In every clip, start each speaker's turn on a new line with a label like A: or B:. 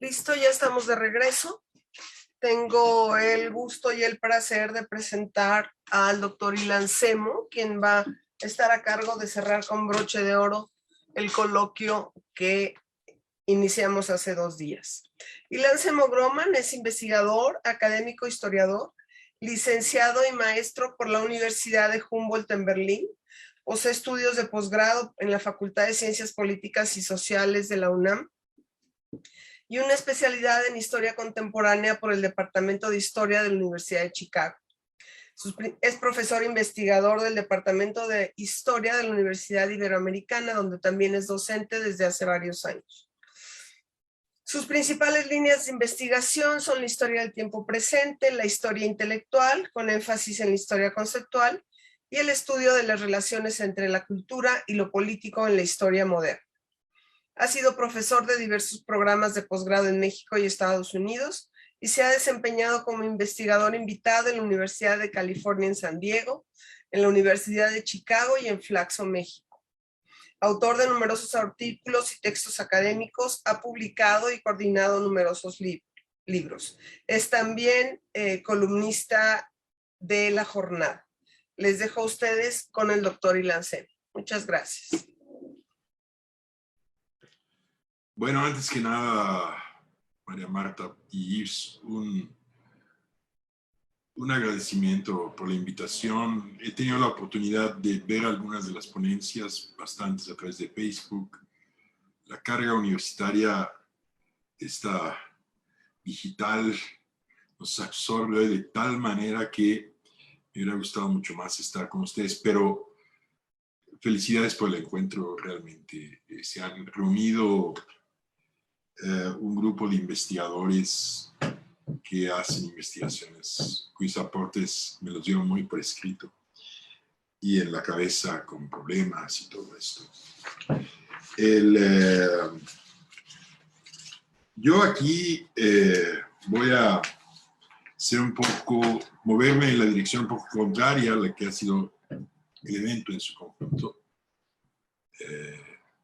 A: Listo, ya estamos de regreso. Tengo el gusto y el placer de presentar al doctor Ilan Semo, quien va a estar a cargo de cerrar con broche de oro el coloquio que iniciamos hace 2 días. Ilan Semo Grohmann es investigador, académico, historiador, licenciado y maestro por la Universidad de Humboldt en Berlín. Posee estudios de posgrado en la Facultad de Ciencias Políticas y Sociales de la UNAM y una especialidad en Historia Contemporánea por el Departamento de Historia de la Universidad de Chicago. Es profesor investigador del Departamento de Historia de la Universidad Iberoamericana, donde también es docente desde hace varios años. Sus principales líneas de investigación son la historia del tiempo presente, la historia intelectual, con énfasis en la historia conceptual, y el estudio de las relaciones entre la cultura y lo político en la historia moderna. Ha sido profesor de diversos programas de posgrado en México y Estados Unidos y se ha desempeñado como investigador invitado en la Universidad de California en San Diego, en la Universidad de Chicago y en Flaxo, México. Autor de numerosos artículos y textos académicos, ha publicado y coordinado numerosos libros. Es también columnista de La Jornada. Les dejo a ustedes con el doctor Ilan Semo. Muchas gracias.
B: Bueno, antes que nada, María Marta y Yves, un agradecimiento por la invitación. He tenido la oportunidad de ver algunas de las ponencias, bastantes a través de Facebook. La carga universitaria, esta digital, nos absorbe de tal manera que me hubiera gustado mucho más estar con ustedes, pero felicidades por el encuentro realmente. Se han reunido un grupo de investigadores que hacen investigaciones cuyos aportes me los dieron muy por escrito y en la cabeza con problemas y todo esto. Yo aquí voy a ser un poco, moverme en la dirección un poco contraria a la que ha sido el evento en su conjunto,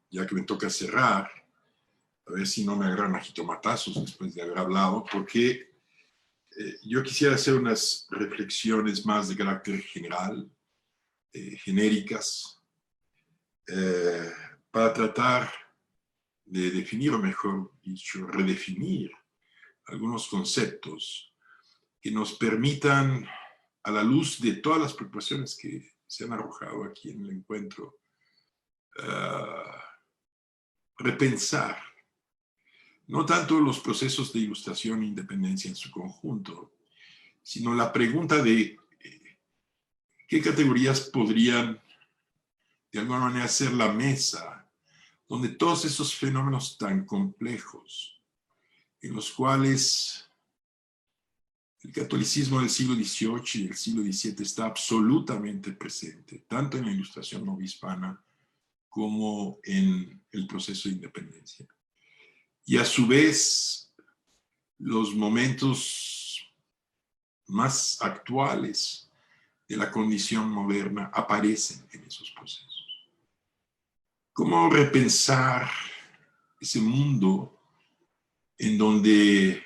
B: ya que me toca cerrar, a ver si no me agarran a jitomatazos después de haber hablado, porque yo quisiera hacer unas reflexiones más de carácter general, genéricas, para tratar de definir, o mejor dicho, redefinir algunos conceptos que nos permitan, a la luz de todas las preocupaciones que se han arrojado aquí en el encuentro, repensar no tanto los procesos de ilustración e independencia en su conjunto, sino la pregunta de qué categorías podrían de alguna manera ser la mesa donde todos esos fenómenos tan complejos, en los cuales el catolicismo del siglo XVIII y del siglo XVII está absolutamente presente, tanto en la ilustración novohispana como en el proceso de independencia. Y a su vez, los momentos más actuales de la condición moderna aparecen en esos procesos. ¿Cómo repensar ese mundo en donde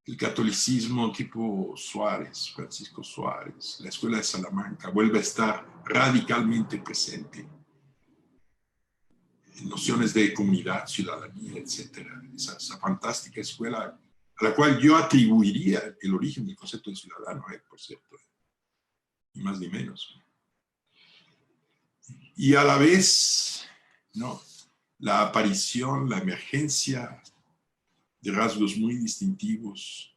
B: el catolicismo tipo Suárez, Francisco Suárez, la Escuela de Salamanca, vuelve a estar radicalmente presente en nociones de comunidad, ciudadanía, etcétera? Esa fantástica escuela a la cual yo atribuiría el origen del concepto de ciudadano, por cierto, ni más ni menos. Y a la vez, ¿no?, la aparición, la emergencia de rasgos muy distintivos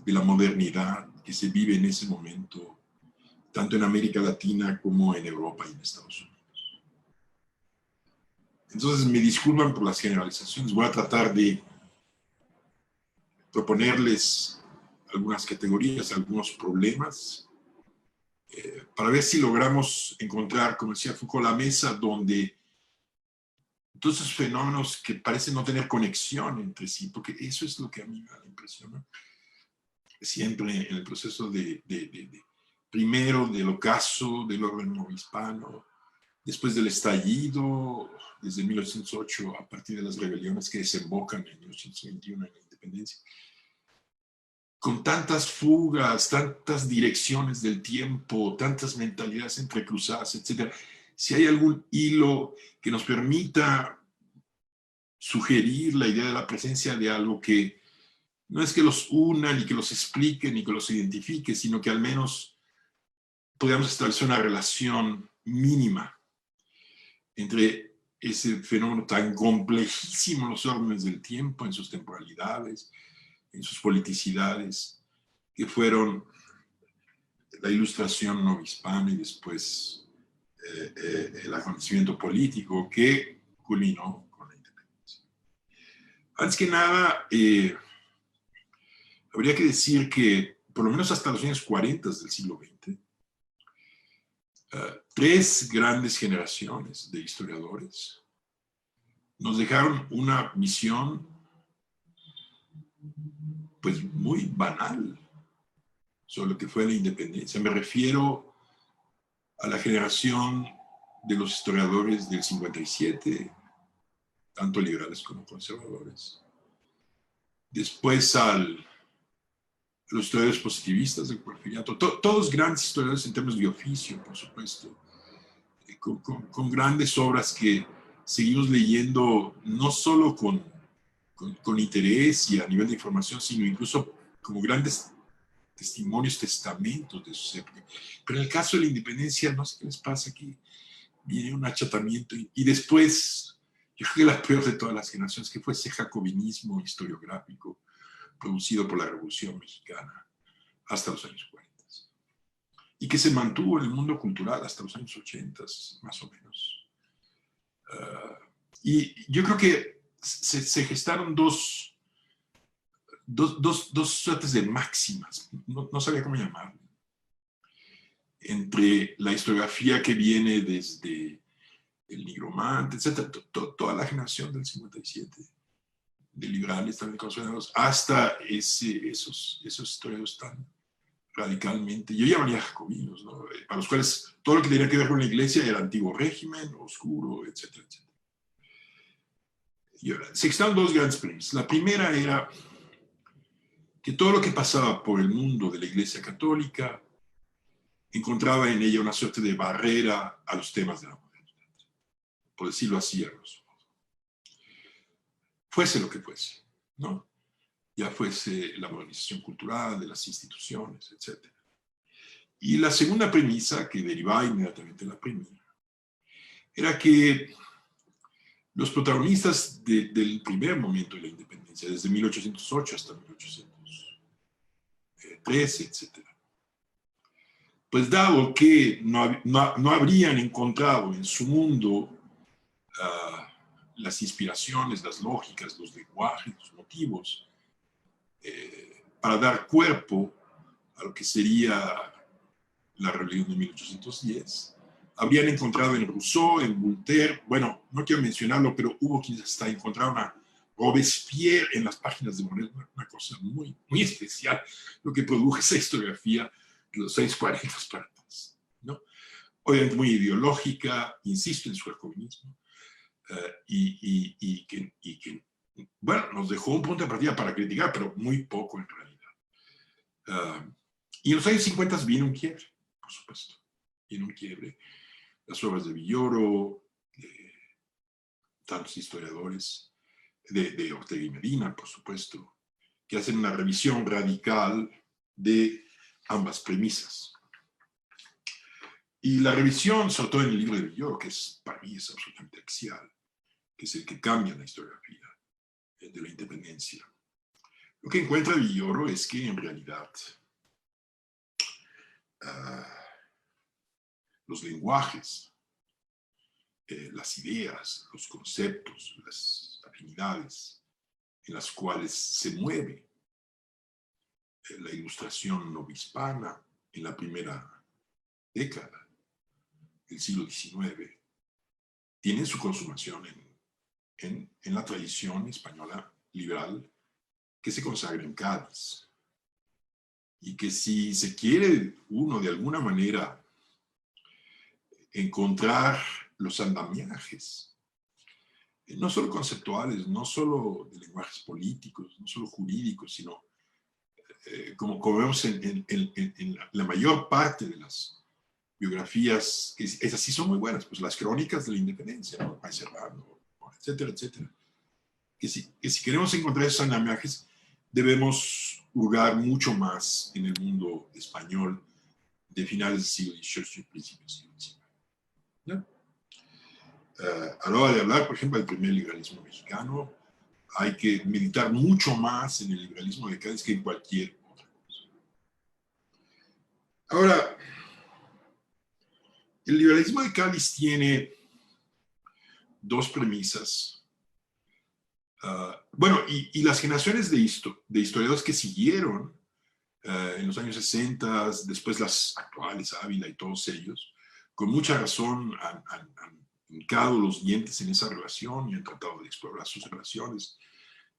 B: de la modernidad que se vive en ese momento, tanto en América Latina como en Europa y en Estados Unidos. Entonces, me disculpan por las generalizaciones, voy a tratar de proponerles algunas categorías, algunos problemas, para ver si logramos encontrar, como decía Foucault, la mesa donde todos esos fenómenos que parecen no tener conexión entre sí, porque eso es lo que a mí me da la impresión, ¿no? Siempre en el proceso primero del ocaso del orden novohispano, después del estallido, desde 1908, a partir de las rebeliones que desembocan en 1821 en la independencia, con tantas fugas, tantas direcciones del tiempo, tantas mentalidades entrecruzadas, etc. Si hay algún hilo que nos permita sugerir la idea de la presencia de algo que no es que los una, ni que los explique, ni que los identifique, sino que al menos podamos establecer una relación mínima entre ese fenómeno tan complejísimo en los órdenes del tiempo, en sus temporalidades, en sus politicidades, que fueron la ilustración novohispana y después el acontecimiento político que culminó con la independencia. Antes que nada, habría que decir que por lo menos hasta los años 40 del siglo XX, tres grandes generaciones de historiadores nos dejaron una visión pues muy banal sobre lo que fue la independencia. Me refiero a la generación de los historiadores del 57, tanto liberales como conservadores. Después a los historiadores positivistas del Porfiriato, todos grandes historiadores en términos de oficio, por supuesto, con grandes obras que seguimos leyendo no solo con interés y a nivel de información, sino incluso como grandes testimonios, testamentos de sus épocas. Pero en el caso de la independencia, no sé qué les pasa, aquí viene un achatamiento y después, yo creo que la peor de todas las generaciones, que fue ese jacobinismo historiográfico producido por la Revolución Mexicana hasta los años 40 y que se mantuvo en el mundo cultural hasta los años 80, más o menos. Y yo creo que se gestaron dos suertes de máximas, no sabía cómo llamarlo, entre la historiografía que viene desde el Nigromante, etc., toda la generación del 57, de liberales, también conservadores, hasta esos historiadores tan radicalmente, yo llamaría jacobinos, ¿no? Para los cuales todo lo que tenía que ver con la iglesia era antiguo régimen, oscuro, etcétera, etcétera. Y ahora, se gestaron dos grandes premisas. La primera era que todo lo que pasaba por el mundo de la Iglesia Católica encontraba en ella una suerte de barrera a los temas de la modernidad, por decirlo así, a grosso modo. Fuese lo que fuese, ¿no? Ya fuese la modernización cultural de las instituciones, etc. Y la segunda premisa, que derivaba inmediatamente de la primera, era que los protagonistas del primer momento de la independencia, desde 1808 hasta 1813, etc., pues dado que no habrían encontrado en su mundo las inspiraciones, las lógicas, los lenguajes, los motivos, para dar cuerpo a lo que sería la rebelión de 1810, habrían encontrado en Rousseau, en Voltaire, bueno, no quiero mencionarlo, pero hubo quienes hasta encontraron a Robespierre en las páginas de Morel, una cosa muy, muy especial, lo que produjo esa historiografía de los años 40 para atrás, ¿no? Obviamente muy ideológica, insisto en su jacobinismo, y que, bueno, nos dejó un punto de partida para criticar, pero muy poco en realidad. Y en los años 50 viene un quiebre, por supuesto, viene un quiebre. Las obras de Villoro, de tantos historiadores, de Ortega y Medina, por supuesto, que hacen una revisión radical de ambas premisas. Y la revisión, sobre todo en el libro de Villoro, que para mí es absolutamente axial, que es el que cambia la historiografía de la independencia. Lo que encuentra Villoro es que en realidad los lenguajes, las ideas, los conceptos, las afinidades en las cuales se mueve la ilustración novohispana en la primera década del siglo XIX, tienen su consumación en la tradición española liberal que se consagra en Cádiz. Y que si se quiere uno de alguna manera encontrar los andamiajes, no solo conceptuales, no solo de lenguajes políticos, no solo jurídicos, sino como vemos en la mayor parte de las biografías, que esas sí son muy buenas, pues las crónicas de la independencia, ¿no? May Serrano, etcétera, etcétera. Que si queremos encontrar esos andamiajes, debemos hurgar mucho más en el mundo español de finales del siglo XVIII y principios del siglo XIX. ¿No? A la hora de hablar, por ejemplo, del primer liberalismo mexicano, hay que meditar mucho más en el liberalismo de Cádiz que en cualquier otra cosa. Ahora, el liberalismo de Cádiz tiene dos premisas. Bueno, y las generaciones de historiadores que siguieron en los años 60, después las actuales, Ávila y todos ellos, con mucha razón han hincado los dientes en esa relación y han tratado de explorar sus relaciones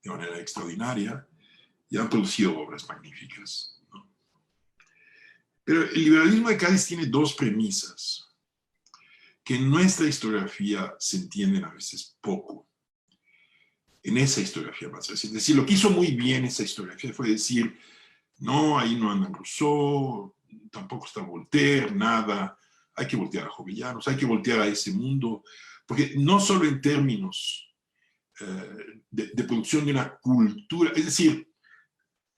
B: de manera extraordinaria y han producido obras magníficas, ¿no? Pero el liberalismo de Cádiz tiene dos premisas que en nuestra historiografía se entienden a veces poco. En esa historiografía más reciente. Es decir, lo que hizo muy bien esa historiografía fue decir, no, ahí no andan Rousseau, tampoco está Voltaire, nada, hay que voltear a Jovellanos, hay que voltear a ese mundo, porque no solo en términos de producción de una cultura, es decir,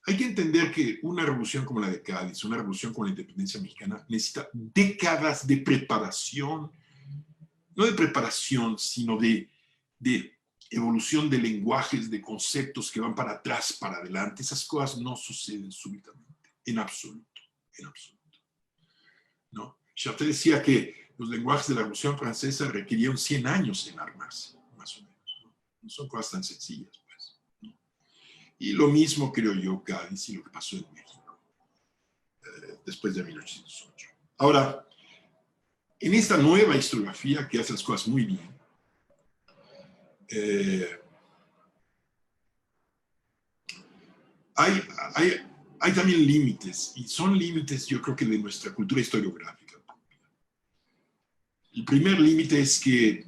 B: hay que entender que una revolución como la de Cádiz, una revolución como la independencia mexicana, necesita décadas de preparación, no de preparación, sino de evolución de lenguajes, de conceptos que van para atrás, para adelante. Esas cosas no suceden súbitamente, en absoluto, en absoluto, ¿no? Chartres decía que los lenguajes de la Revolución Francesa requirieron 100 años en armarse, más o menos, ¿no? No son cosas tan sencillas, pues, ¿no? Y lo mismo creo yo Cádiz y lo que pasó en México después de 1808. Ahora, en esta nueva historiografía que hace las cosas muy bien, hay también límites, y son límites yo creo que de nuestra cultura historiográfica. El primer límite es que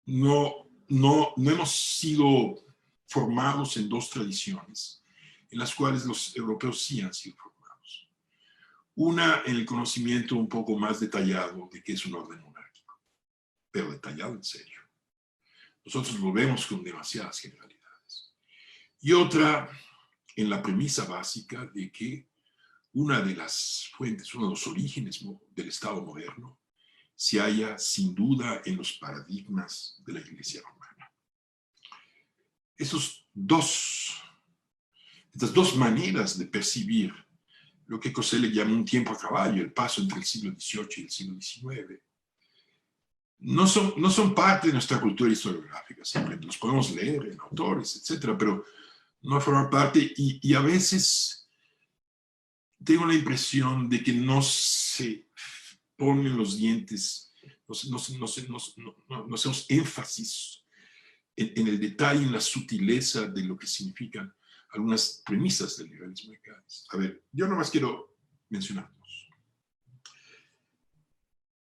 B: no hemos sido formados en dos tradiciones en las cuales los europeos sí han sido formados. Una en el conocimiento un poco más detallado de qué es un orden monárquico, pero detallado en serio. Nosotros lo vemos con demasiadas generalidades. Y otra en la premisa básica de que una de las fuentes, uno de los orígenes del Estado moderno, se halla sin duda en los paradigmas de la Iglesia romana. Estas dos maneras de percibir lo que Cosello llama un tiempo a caballo, el paso entre el siglo XVIII y el siglo XIX, no son parte de nuestra cultura historiográfica. Siempre los podemos leer en autores, etcétera, pero no forman parte y a veces tengo la impresión de que no se ponen los dientes, no hacemos énfasis en el detalle, en la sutileza de lo que significan algunas premisas del liberalismo de Cádiz. A ver, yo nomás quiero mencionar dos.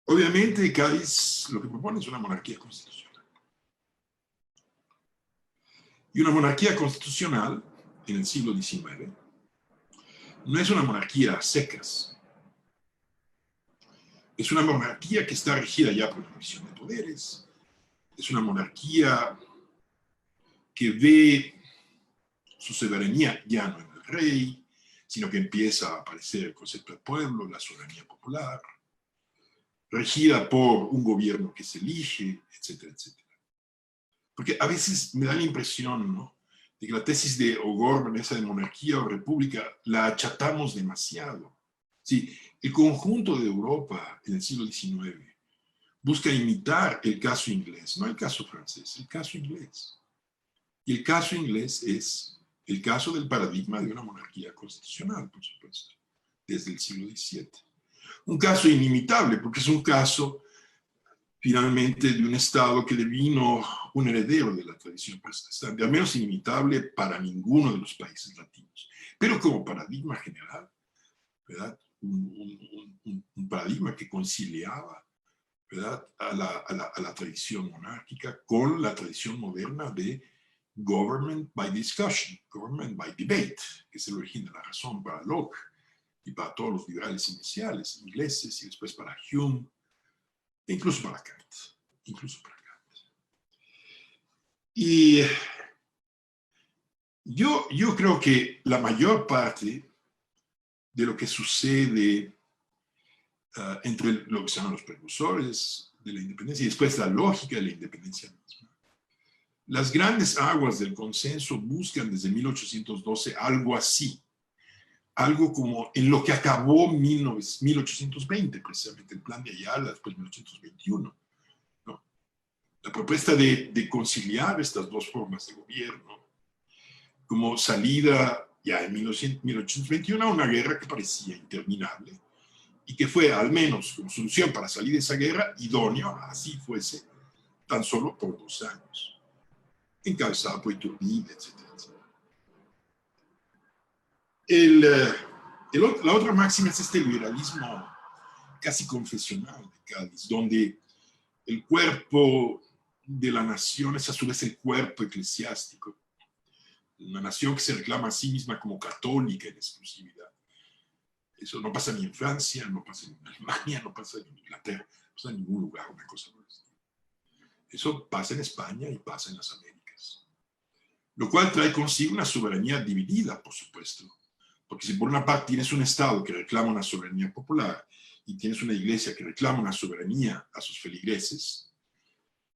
B: Obviamente, Cádiz lo que propone es una monarquía constitucional. Y una monarquía constitucional en el siglo XIX no es una monarquía a secas. Es una monarquía que está regida ya por la división de poderes. Es una monarquía que ve su soberanía ya no en el rey, sino que empieza a aparecer el concepto del pueblo, la soberanía popular, regida por un gobierno que se elige, etcétera, etcétera. Porque a veces me da la impresión, ¿no?, de que la tesis de O'Gorman, esa de monarquía o república, la achatamos demasiado. Sí, el conjunto de Europa en el siglo XIX busca imitar el caso inglés, no el caso francés, el caso inglés. Y el caso inglés es el caso del paradigma de una monarquía constitucional, por supuesto, desde el siglo XVII. Un caso inimitable, porque es un caso finalmente de un Estado que devino un heredero de la tradición protestante, al menos inimitable para ninguno de los países latinos. Pero como paradigma general, ¿verdad?, un paradigma que conciliaba ¿verdad?, a la tradición monárquica con la tradición moderna de government by discussion, government by debate, que es el origen de la razón para Locke y para todos los liberales iniciales ingleses y después para Hume, e incluso para Kant. Y yo creo que la mayor parte de lo que sucede entre lo que se llaman los precursores de la independencia y después la lógica de la independencia misma. Las grandes aguas del consenso buscan desde 1812 algo así, algo como en lo que acabó 1820, precisamente el plan de Ayala, después 1821. ¿No? La propuesta de conciliar estas dos formas de gobierno como salida ya en 1821 a una guerra que parecía interminable y que fue, al menos como solución para salir de esa guerra, idóneo, así fuese, tan solo por 2 años, encabezada por Iturbide, etcétera, etcétera. La otra máxima es este liberalismo casi confesional de Cádiz, donde el cuerpo de la nación es a su vez el cuerpo eclesiástico, una nación que se reclama a sí misma como católica en exclusividad. Eso no pasa ni en Francia, no pasa en Alemania, no pasa en Inglaterra, no pasa en ningún lugar una cosa por esto. Eso pasa en España y pasa en las Américas. Lo cual trae consigo una soberanía dividida, por supuesto. Porque si por una parte tienes un Estado que reclama una soberanía popular y tienes una iglesia que reclama una soberanía a sus feligreses,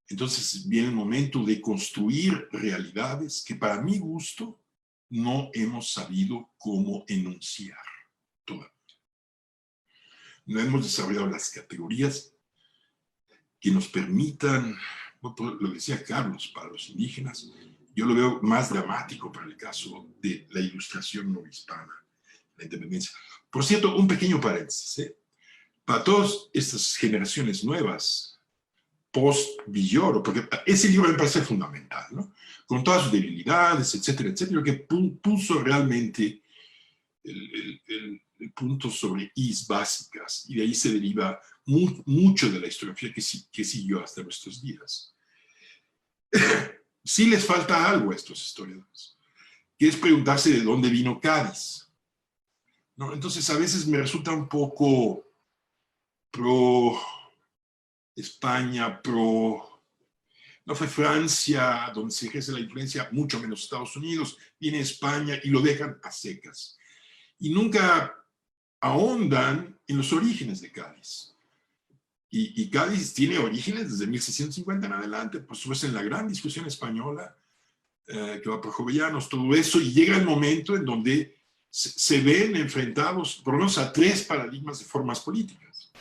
B: entonces viene el momento de construir realidades que para mi gusto no hemos sabido cómo enunciar todavía. No hemos desarrollado las categorías que nos permitan, lo decía Carlos, para los indígenas, yo lo veo más dramático para el caso de la ilustración no hispana, la independencia. Por cierto, un pequeño paréntesis, ¿eh? Para todas estas generaciones nuevas, post-Villoro, porque ese libro me parece fundamental, ¿no? Con todas sus debilidades, etcétera, etcétera, que puso realmente el punto sobre is básicas, y de ahí se deriva mucho de la historiografía que siguió hasta nuestros días. Sí les falta algo a estos historiadores, que es preguntarse de dónde vino Cádiz, ¿no? Entonces a veces me resulta un poco pro España, no fue Francia donde se ejerce la influencia, mucho menos Estados Unidos, viene España y lo dejan a secas. Y nunca ahondan en los orígenes de Cádiz. Y Cádiz tiene orígenes desde 1650 en adelante, por supuesto en la gran discusión española, que va por Jovellanos, todo eso, y llega el momento en donde se ven enfrentados por lo menos a 3 paradigmas de formas políticas.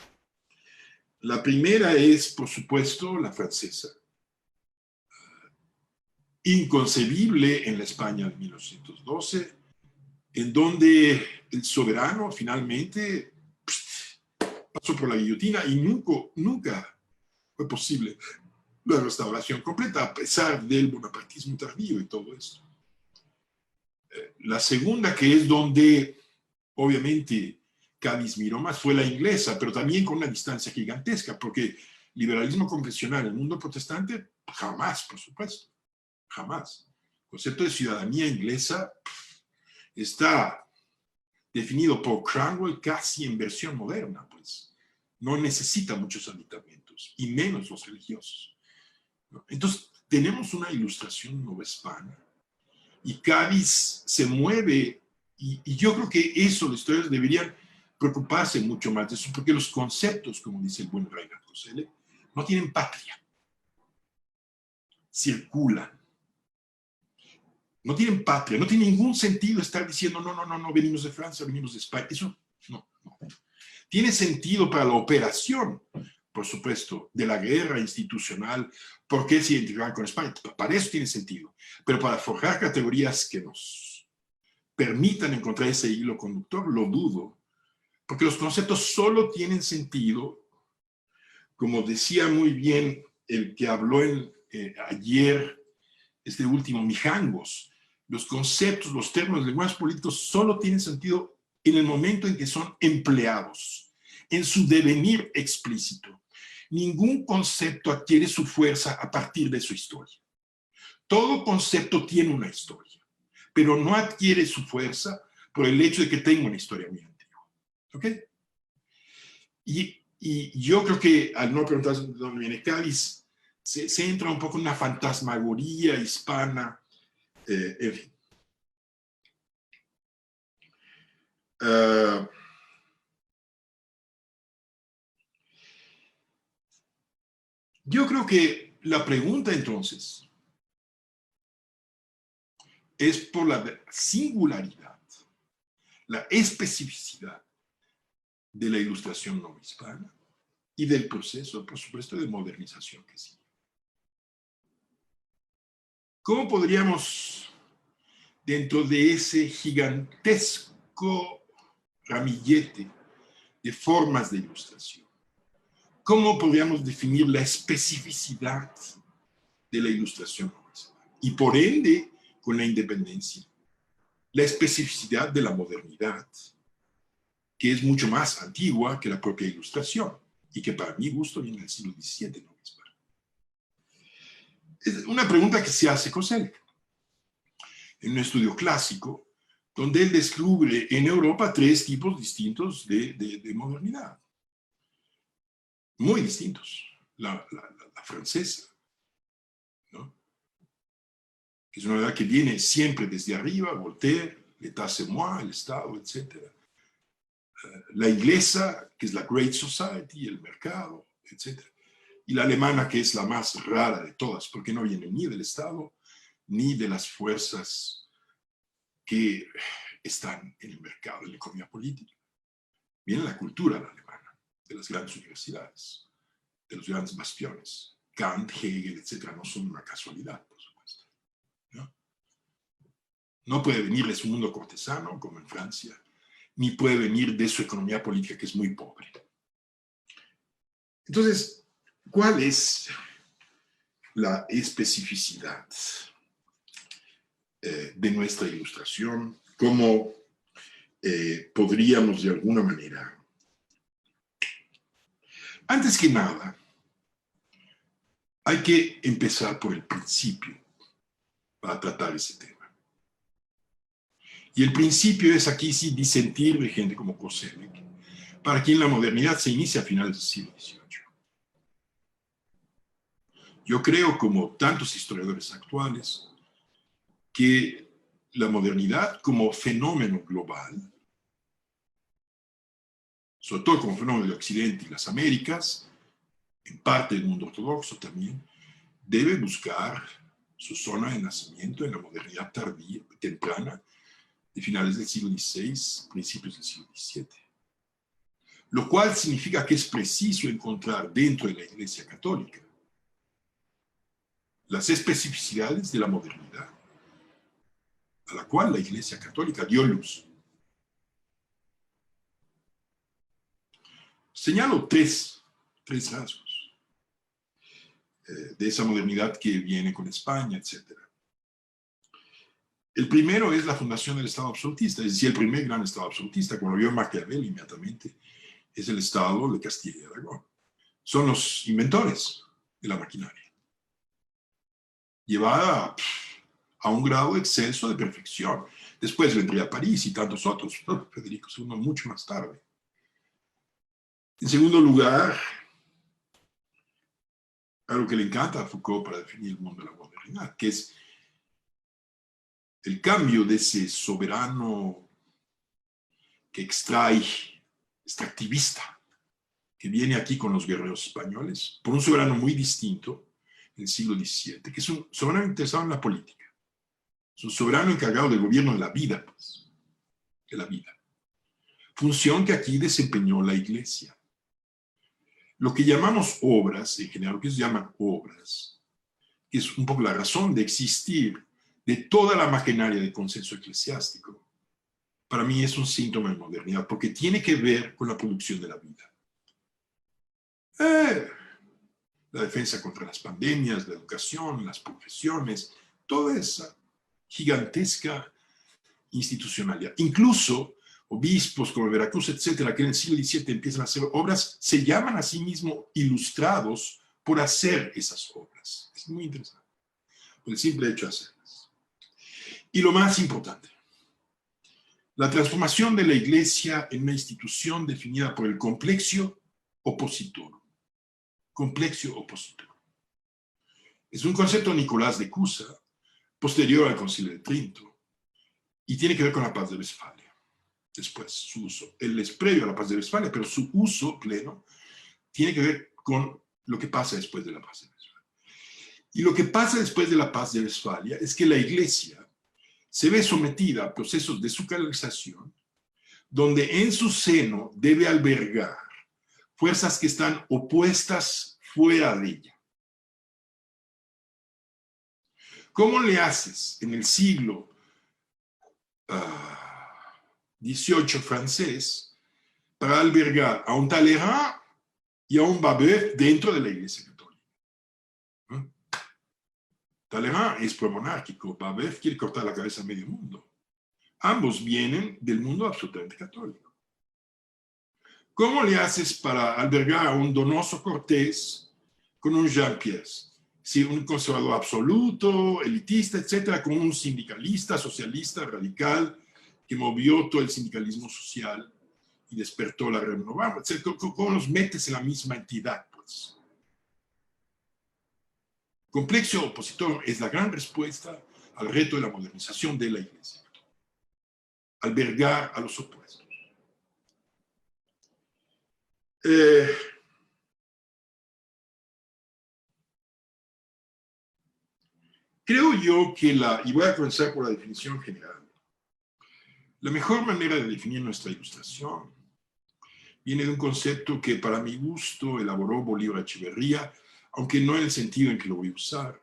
B: La primera es, por supuesto, la francesa. Inconcebible en la España de 1812, en donde el soberano finalmente pasó por la guillotina y nunca fue posible la restauración completa, a pesar del bonapartismo tardío y todo esto. La segunda, que es donde obviamente Cádiz miró más, fue la inglesa, pero también con una distancia gigantesca, porque liberalismo confesional en el mundo protestante, jamás, por supuesto, jamás. El concepto de ciudadanía inglesa está definido por Cromwell casi en versión moderna, pues. No necesita muchos aditamentos, y menos los religiosos, ¿no? Entonces, tenemos una ilustración novohispana, y Cádiz se mueve, y yo creo que eso, los historiadores deberían preocuparse mucho más de eso, porque los conceptos, como dice el buen Reinhard Koselleck, no tienen patria, circulan. No tienen patria, no tiene ningún sentido estar diciendo no, venimos de Francia, venimos de España. Eso no. Tiene sentido para la operación, por supuesto, de la guerra institucional, porque se identifican con España. Para eso tiene sentido. Pero para forjar categorías que nos permitan encontrar ese hilo conductor, lo dudo, porque los conceptos solo tienen sentido, como decía muy bien el que habló ayer, este último, Mijangos. Los conceptos, los términos, los lenguajes políticos solo tienen sentido en el momento en que son empleados, en su devenir explícito. Ningún concepto adquiere su fuerza a partir de su historia. Todo concepto tiene una historia, pero no adquiere su fuerza por el hecho de que tenga una historia muy antigua. ¿Ok? Y yo creo que al no preguntar de dónde viene Cáliz, se entra un poco en una fantasmagoría hispana, en fin. Yo creo que la pregunta entonces es por la singularidad, la especificidad de la ilustración no hispana y del proceso, por supuesto, de modernización que sigue. ¿Cómo podríamos, dentro de ese gigantesco ramillete de formas de ilustración, cómo podríamos definir la especificidad de la ilustración no hispana? Y por ende, con la independencia, la especificidad de la modernidad, que es mucho más antigua que la propia ilustración y que para mi gusto viene del siglo XVII, no hispano. Es una pregunta que se hace Koselleck en un estudio clásico, donde él descubre en Europa 3 tipos distintos de modernidad. Muy distintos. La francesa, ¿no? Que es una modernidad que viene siempre desde arriba, Voltaire, l'état c'est moi, el Estado, etc. La inglesa, que es la Great Society, el mercado, etc. Y la alemana, que es la más rara de todas, porque no viene ni del Estado, ni de las fuerzas que están en el mercado, en la economía política. Viene la cultura la alemana, de las grandes universidades, de los grandes bastiones. Kant, Hegel, etc. no son una casualidad, por supuesto. No puede venir de su mundo cortesano, como en Francia, ni puede venir de su economía política, que es muy pobre. Entonces, ¿cuál es la especificidad de nuestra ilustración? ¿Cómo podríamos de alguna manera? Antes que nada, hay que empezar por el principio para tratar ese tema. Y el principio es aquí sí disentir de gente como Koselleck, para quien la modernidad se inicia a finales del siglo XVIII. Yo creo, como tantos historiadores actuales, que la modernidad como fenómeno global, sobre todo como fenómeno de Occidente y las Américas, en parte del mundo ortodoxo también, debe buscar su zona de nacimiento en la modernidad tardía, temprana, de finales del siglo XVI, principios del siglo XVII. Lo cual significa que es preciso encontrar dentro de la Iglesia Católica las especificidades de la modernidad, a la cual la Iglesia Católica dio luz. Señalo tres rasgos de esa modernidad que viene con España, etc. El primero es la fundación del Estado absolutista, es decir, el primer gran Estado absolutista, como lo vio Maquiavel inmediatamente, es el Estado de Castilla y Aragón. Son los inventores de la maquinaria, llevada a un grado excelso de perfección. Después vendría París y tantos otros, Federico II mucho más tarde. En segundo lugar, algo que le encanta a Foucault para definir el mundo de la modernidad, que es el cambio de ese soberano que extractivista, que viene aquí con los guerreros españoles, por un soberano muy distinto en el siglo XVII, que es un soberano interesado en la política. Es un soberano encargado del gobierno de la vida, pues, de la vida. Función que aquí desempeñó la Iglesia. Lo que llamamos obras, en general, lo que se llaman obras, que es un poco la razón de existir de toda la maquinaria de consenso eclesiástico, para mí es un síntoma de modernidad, porque tiene que ver con la producción de la vida. La defensa contra las pandemias, la educación, las profesiones, toda esa gigantesca institucionalidad. Incluso obispos como Veracruz, etcétera, que en el siglo XVII empiezan a hacer obras, se llaman a sí mismos ilustrados por hacer esas obras. Es muy interesante, por el simple hecho de hacerlas. Y lo más importante, la transformación de la Iglesia en una institución definida por el complexio opositor. Complexio opositor. Es un concepto de Nicolás de Cusa, posterior al Concilio de Trinto, y tiene que ver con la paz de Westfalia. Después, su uso. Él es previo a la paz de Westfalia, pero su uso pleno tiene que ver con lo que pasa después de la paz de Westfalia. Y lo que pasa después de la paz de Westfalia es que la Iglesia se ve sometida a procesos de secularización, donde en su seno debe albergar fuerzas que están opuestas fuera de ella. ¿Cómo le haces en el siglo XVIII francés para albergar a un Talleyrand y a un Babeuf dentro de la Iglesia Católica? Talleyrand es promonárquico, Babeuf quiere cortar la cabeza a medio mundo. Ambos vienen del mundo absolutamente católico. ¿Cómo le haces para albergar a un Donoso Cortés con un Jean Pies? Sí, un conservador absoluto, elitista, etcétera, con un sindicalista, socialista, radical, que movió todo el sindicalismo social y despertó la renovada, etcétera. ¿Cómo los metes en la misma entidad, pues? Complexio opositor es la gran respuesta al reto de la modernización de la Iglesia. Albergar a los opuestos. Creo yo que y voy a comenzar por la definición general, la mejor manera de definir nuestra ilustración viene de un concepto que para mi gusto elaboró Bolívar Echeverría, aunque no en el sentido en que lo voy a usar,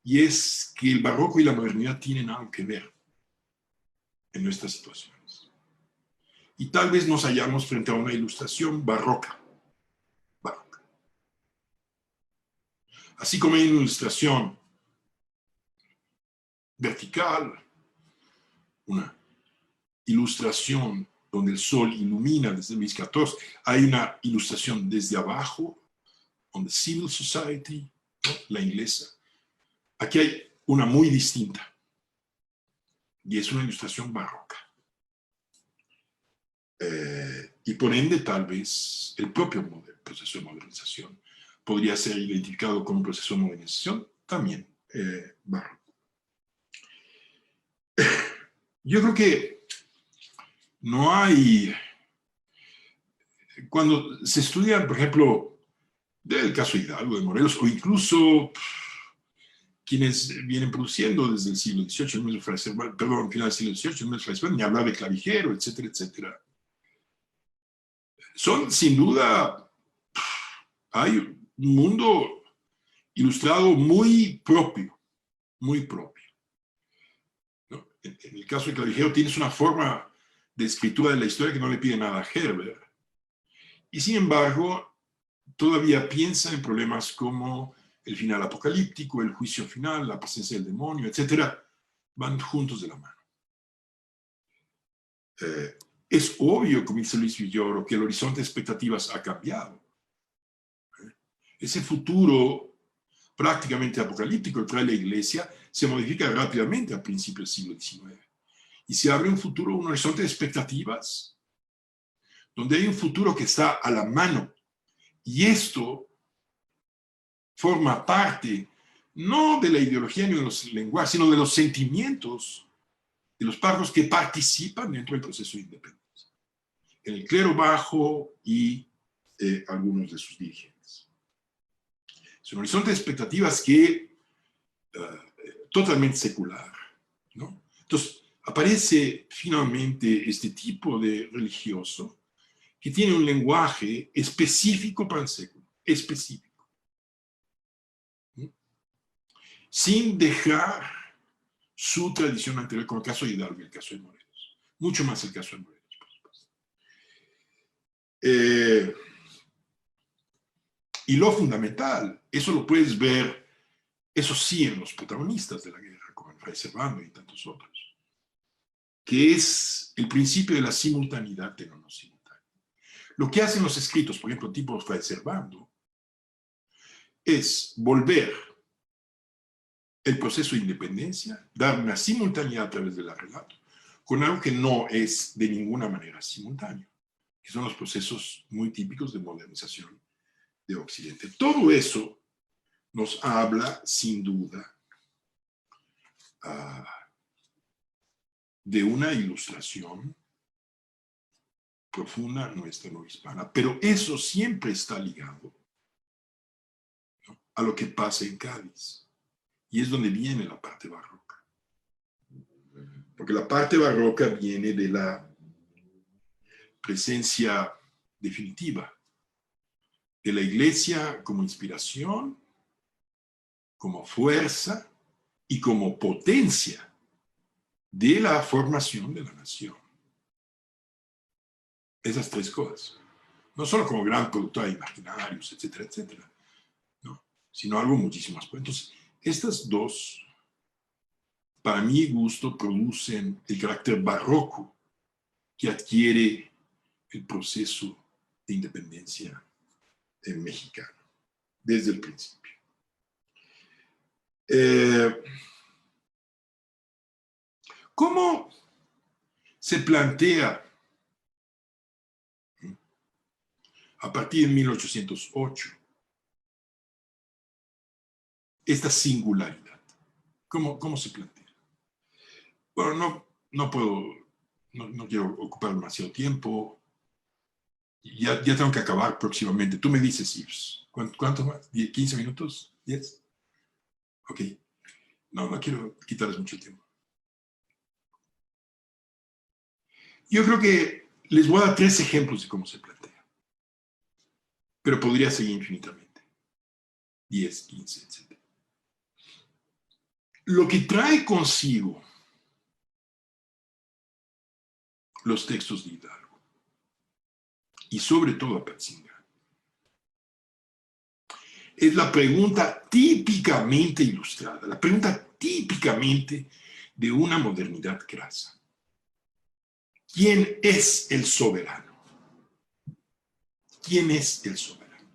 B: y es que el barroco y la modernidad tienen algo que ver en nuestras situaciones. Y tal vez nos hallamos frente a una ilustración barroca. Así como hay una ilustración vertical, una ilustración donde el sol ilumina desde Luis XIV, hay una ilustración desde abajo, on the civil society, ¿no? La inglesa. Aquí hay una muy distinta, y es una ilustración barroca. Y por ende, tal vez, el propio proceso de modernización podría ser identificado como un proceso de modernización también barroco. Yo creo que no hay... Cuando se estudian, por ejemplo, del caso Hidalgo, de Morelos, o incluso quienes vienen produciendo desde el siglo XVIII, perdón, final del siglo XVIII, ni hablar de clavijero, etcétera, etcétera. Son, sin duda, hay un mundo ilustrado muy propio, muy propio. ¿No? En el caso del clavijero tienes una forma de escritura de la historia que no le pide nada a Herbert. Y sin embargo, todavía piensa en problemas como el final apocalíptico, el juicio final, la presencia del demonio, etcétera, van juntos de la mano. Es obvio, como dice Luis Villoro, que el horizonte de expectativas ha cambiado. Ese futuro prácticamente apocalíptico que trae la Iglesia se modifica rápidamente a principios del siglo XIX. Y se abre un futuro, un horizonte de expectativas, donde hay un futuro que está a la mano. Y esto forma parte no de la ideología ni de los lenguajes, sino de los sentimientos de los párrocos que participan dentro del proceso de independencia, en el clero bajo y algunos de sus dirigentes. Es un horizonte de expectativas que totalmente secular, ¿no? Entonces, aparece finalmente este tipo de religioso que tiene un lenguaje específico para el século, específico. Sin dejar su tradición anterior, como el caso de Hidalgo y el caso de Morelos. Mucho más el caso de Morelos, por supuesto. Y lo fundamental, eso lo puedes ver, eso sí, en los protagonistas de la guerra, como en Fray Servando y tantos otros. que es el principio de la simultaneidad de lo no simultáneo. Lo que hacen los escritos, por ejemplo, tipo Fray Servando, es volver el proceso de independencia, dar una simultaneidad a través del relato, con algo que no es de ninguna manera simultáneo, que son los procesos muy típicos de modernización de Occidente. Todo eso nos habla, sin duda, de una ilustración profunda nuestra no hispana, pero eso siempre está ligado, ¿no?, a lo que pasa en Cádiz, y es donde viene la parte barroca, porque la parte barroca viene de la presencia definitiva de la Iglesia como inspiración, como fuerza y como potencia de la formación de la nación. Esas tres cosas. No solo como gran productora de imaginarios, etcétera, etcétera, ¿no?, sino algo muchísimo más. Entonces, estas dos, para mi gusto, producen el carácter barroco que adquiere el proceso de independencia mexicano, desde el principio. ¿Cómo se plantea a partir de 1808 esta singularidad? ¿Cómo se plantea? Bueno, no quiero ocupar demasiado tiempo. Ya tengo que acabar próximamente. Tú me dices, Ives, ¿cuánto más? ¿15 minutos? ¿10? Ok. No quiero quitarles mucho tiempo. Yo creo que les voy a dar 3 ejemplos de cómo se plantea. Pero podría seguir infinitamente. 10, 15, etc. Lo que trae consigo los textos de Hidalgo, y sobre todo a Petzinga, es la pregunta típicamente ilustrada, la pregunta típicamente de una modernidad crasa. ¿Quién es el soberano? ¿Quién es el soberano?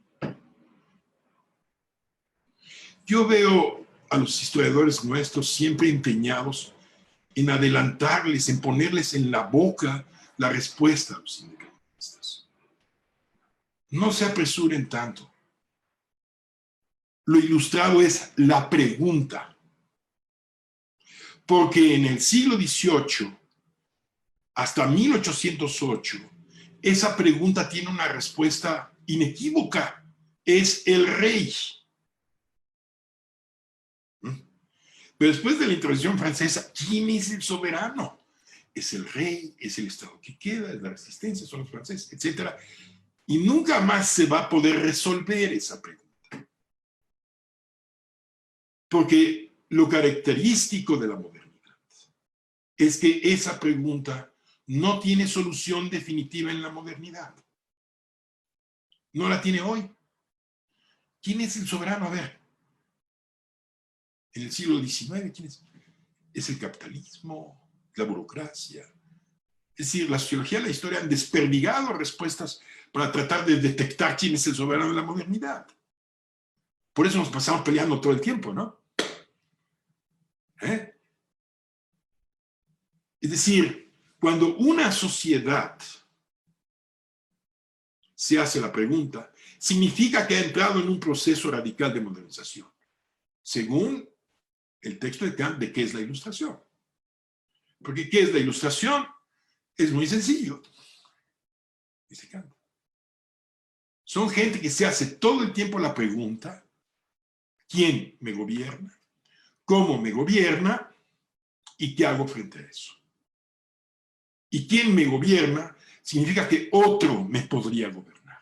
B: Yo veo a los historiadores nuestros siempre empeñados en adelantarles, en ponerles en la boca la respuesta a los independentistas. No se apresuren tanto. Lo ilustrado es la pregunta. Porque en el siglo XVIII, hasta 1808, esa pregunta tiene una respuesta inequívoca. Es el rey. Pero después de la intervención francesa, ¿quién es el soberano? Es el rey, es el Estado que queda, es la resistencia, son los franceses, etc. Y nunca más se va a poder resolver esa pregunta. Porque lo característico de la modernidad es que esa pregunta no tiene solución definitiva en la modernidad. No la tiene hoy. ¿Quién es el soberano? A ver. En el siglo XIX, ¿quién es? Es el capitalismo, la burocracia. Es decir, la sociología y la historia han desperdigado respuestas para tratar de detectar quién es el soberano de la modernidad. Por eso nos pasamos peleando todo el tiempo, ¿no? Es decir, cuando una sociedad se hace la pregunta, significa que ha entrado en un proceso radical de modernización, según el texto de Kant de qué es la ilustración. Porque ¿qué es la ilustración? Es muy sencillo, dice Kant. Son gente que se hace todo el tiempo la pregunta, ¿quién me gobierna? ¿Cómo me gobierna? ¿Y qué hago frente a eso? Y quién me gobierna significa que otro me podría gobernar.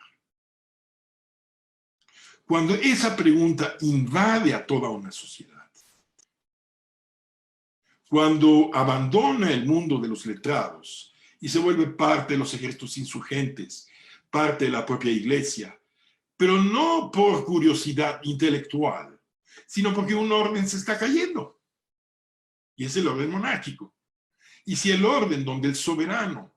B: Cuando esa pregunta invade a toda una sociedad, cuando abandona el mundo de los letrados y se vuelve parte de los ejércitos insurgentes, parte de la propia iglesia, pero no por curiosidad intelectual, sino porque un orden se está cayendo, y es el orden monárquico. Y si el orden donde el soberano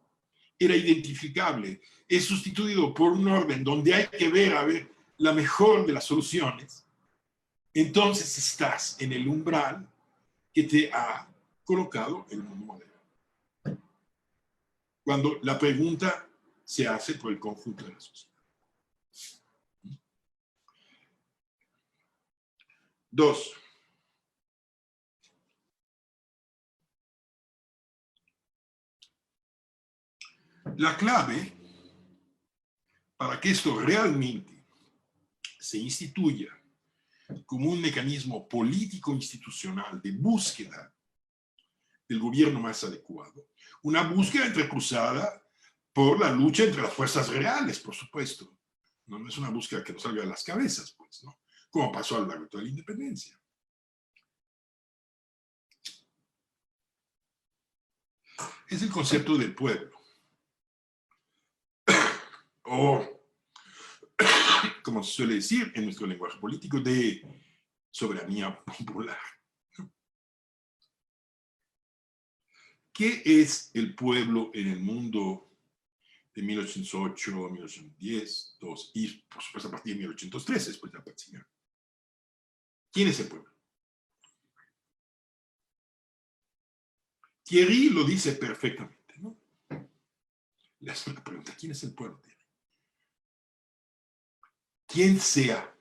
B: era identificable es sustituido por un orden donde hay que ver, a ver, la mejor de las soluciones, entonces estás en el umbral que te ha colocado el mundo moderno. Cuando la pregunta se hace por el conjunto de la sociedad. 2. La clave para que esto realmente se instituya como un mecanismo político institucional de búsqueda del gobierno más adecuado, una búsqueda entrecruzada por la lucha entre las fuerzas reales, por supuesto. No es una búsqueda que nos salga de las cabezas, pues, ¿no? Como pasó a lo largo de toda la independencia. Es el concepto del pueblo. O, como se suele decir en nuestro lenguaje político, de soberanía popular. ¿Qué es el pueblo en el mundo de 1808, 1810, 2, y por supuesto a partir de 1813, después de la paz? ¿Quién es el pueblo? Thierry lo dice perfectamente, ¿no? Le hace una pregunta: ¿quién es el pueblo, Thierry? ¿Quién sea?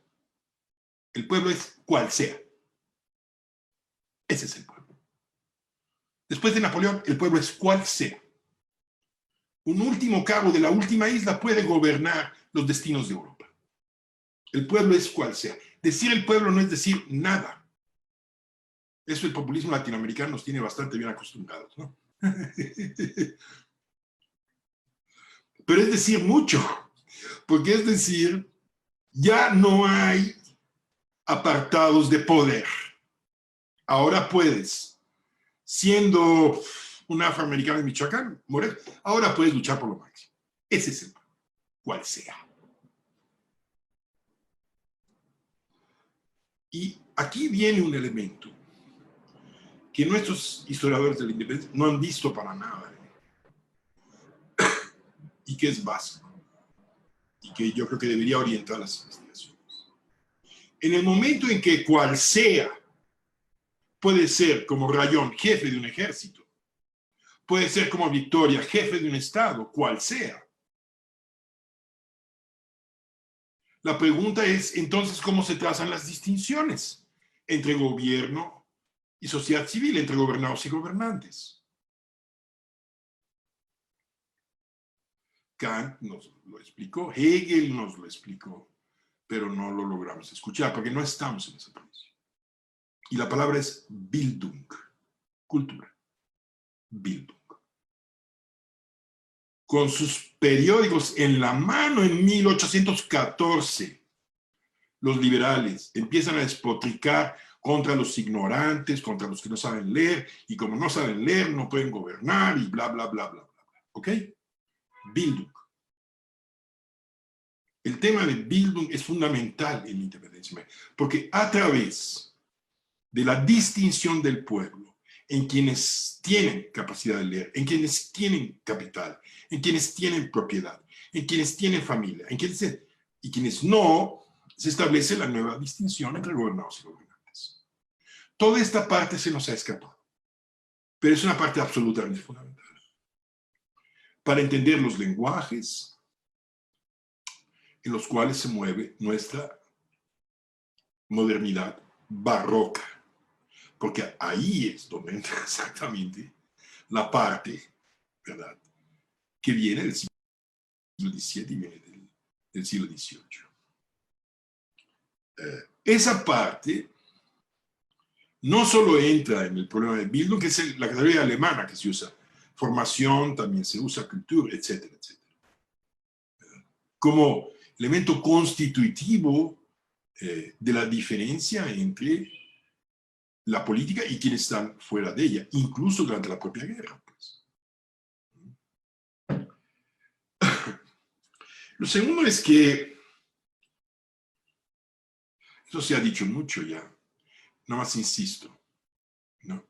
B: El pueblo es cual sea. Ese es el pueblo. Después de Napoleón, el pueblo es cual sea. Un último cabo de la última isla puede gobernar los destinos de Europa. El pueblo es cual sea. Decir el pueblo no es decir nada. Eso el populismo latinoamericano nos tiene bastante bien acostumbrados, ¿no? Pero es decir mucho, porque es decir, ya no hay apartados de poder. Ahora puedes, siendo un afroamericano en Michoacán, Moreno, ahora puedes luchar por lo máximo. Ese es el pueblo, cual sea. Y aquí viene un elemento que nuestros historiadores de la independencia no han visto para nada, y que es básico, y que yo creo que debería orientar las investigaciones. En el momento en que cual sea puede ser como Rayón, jefe de un ejército, puede ser como Victoria, jefe de un estado, cual sea. La pregunta es, entonces, ¿cómo se trazan las distinciones entre gobierno y sociedad civil, entre gobernados y gobernantes? Kant nos lo explicó, Hegel nos lo explicó, pero no lo logramos escuchar porque no estamos en esa posición. Y la palabra es Bildung, cultura. Bildung. Con sus periódicos en la mano en 1814, los liberales empiezan a despotricar contra los ignorantes, contra los que no saben leer, y como no saben leer no pueden gobernar y bla, bla, bla, bla, bla. ¿Ok? Bildung. El tema de Bildung es fundamental en la independencia, porque a través de la distinción del pueblo en quienes tienen capacidad de leer, en quienes tienen capital, en quienes tienen propiedad, en quienes tienen familia, y quienes no, se establece la nueva distinción entre gobernados y gobernantes. Toda esta parte se nos ha escapado, pero es una parte absolutamente fundamental para entender los lenguajes en los cuales se mueve nuestra modernidad barroca, porque ahí es donde entra exactamente la parte, ¿verdad?, que viene del siglo XVII y viene del siglo XVIII. Esa parte no solo entra en el problema de Bildung, que es la categoría alemana que se usa, formación, también se usa cultura, etcétera, etcétera, como elemento constitutivo de la diferencia entre la política y quienes están fuera de ella, incluso durante la propia guerra, pues. Lo segundo es que, eso se ha dicho mucho ya, nada más insisto, ¿no?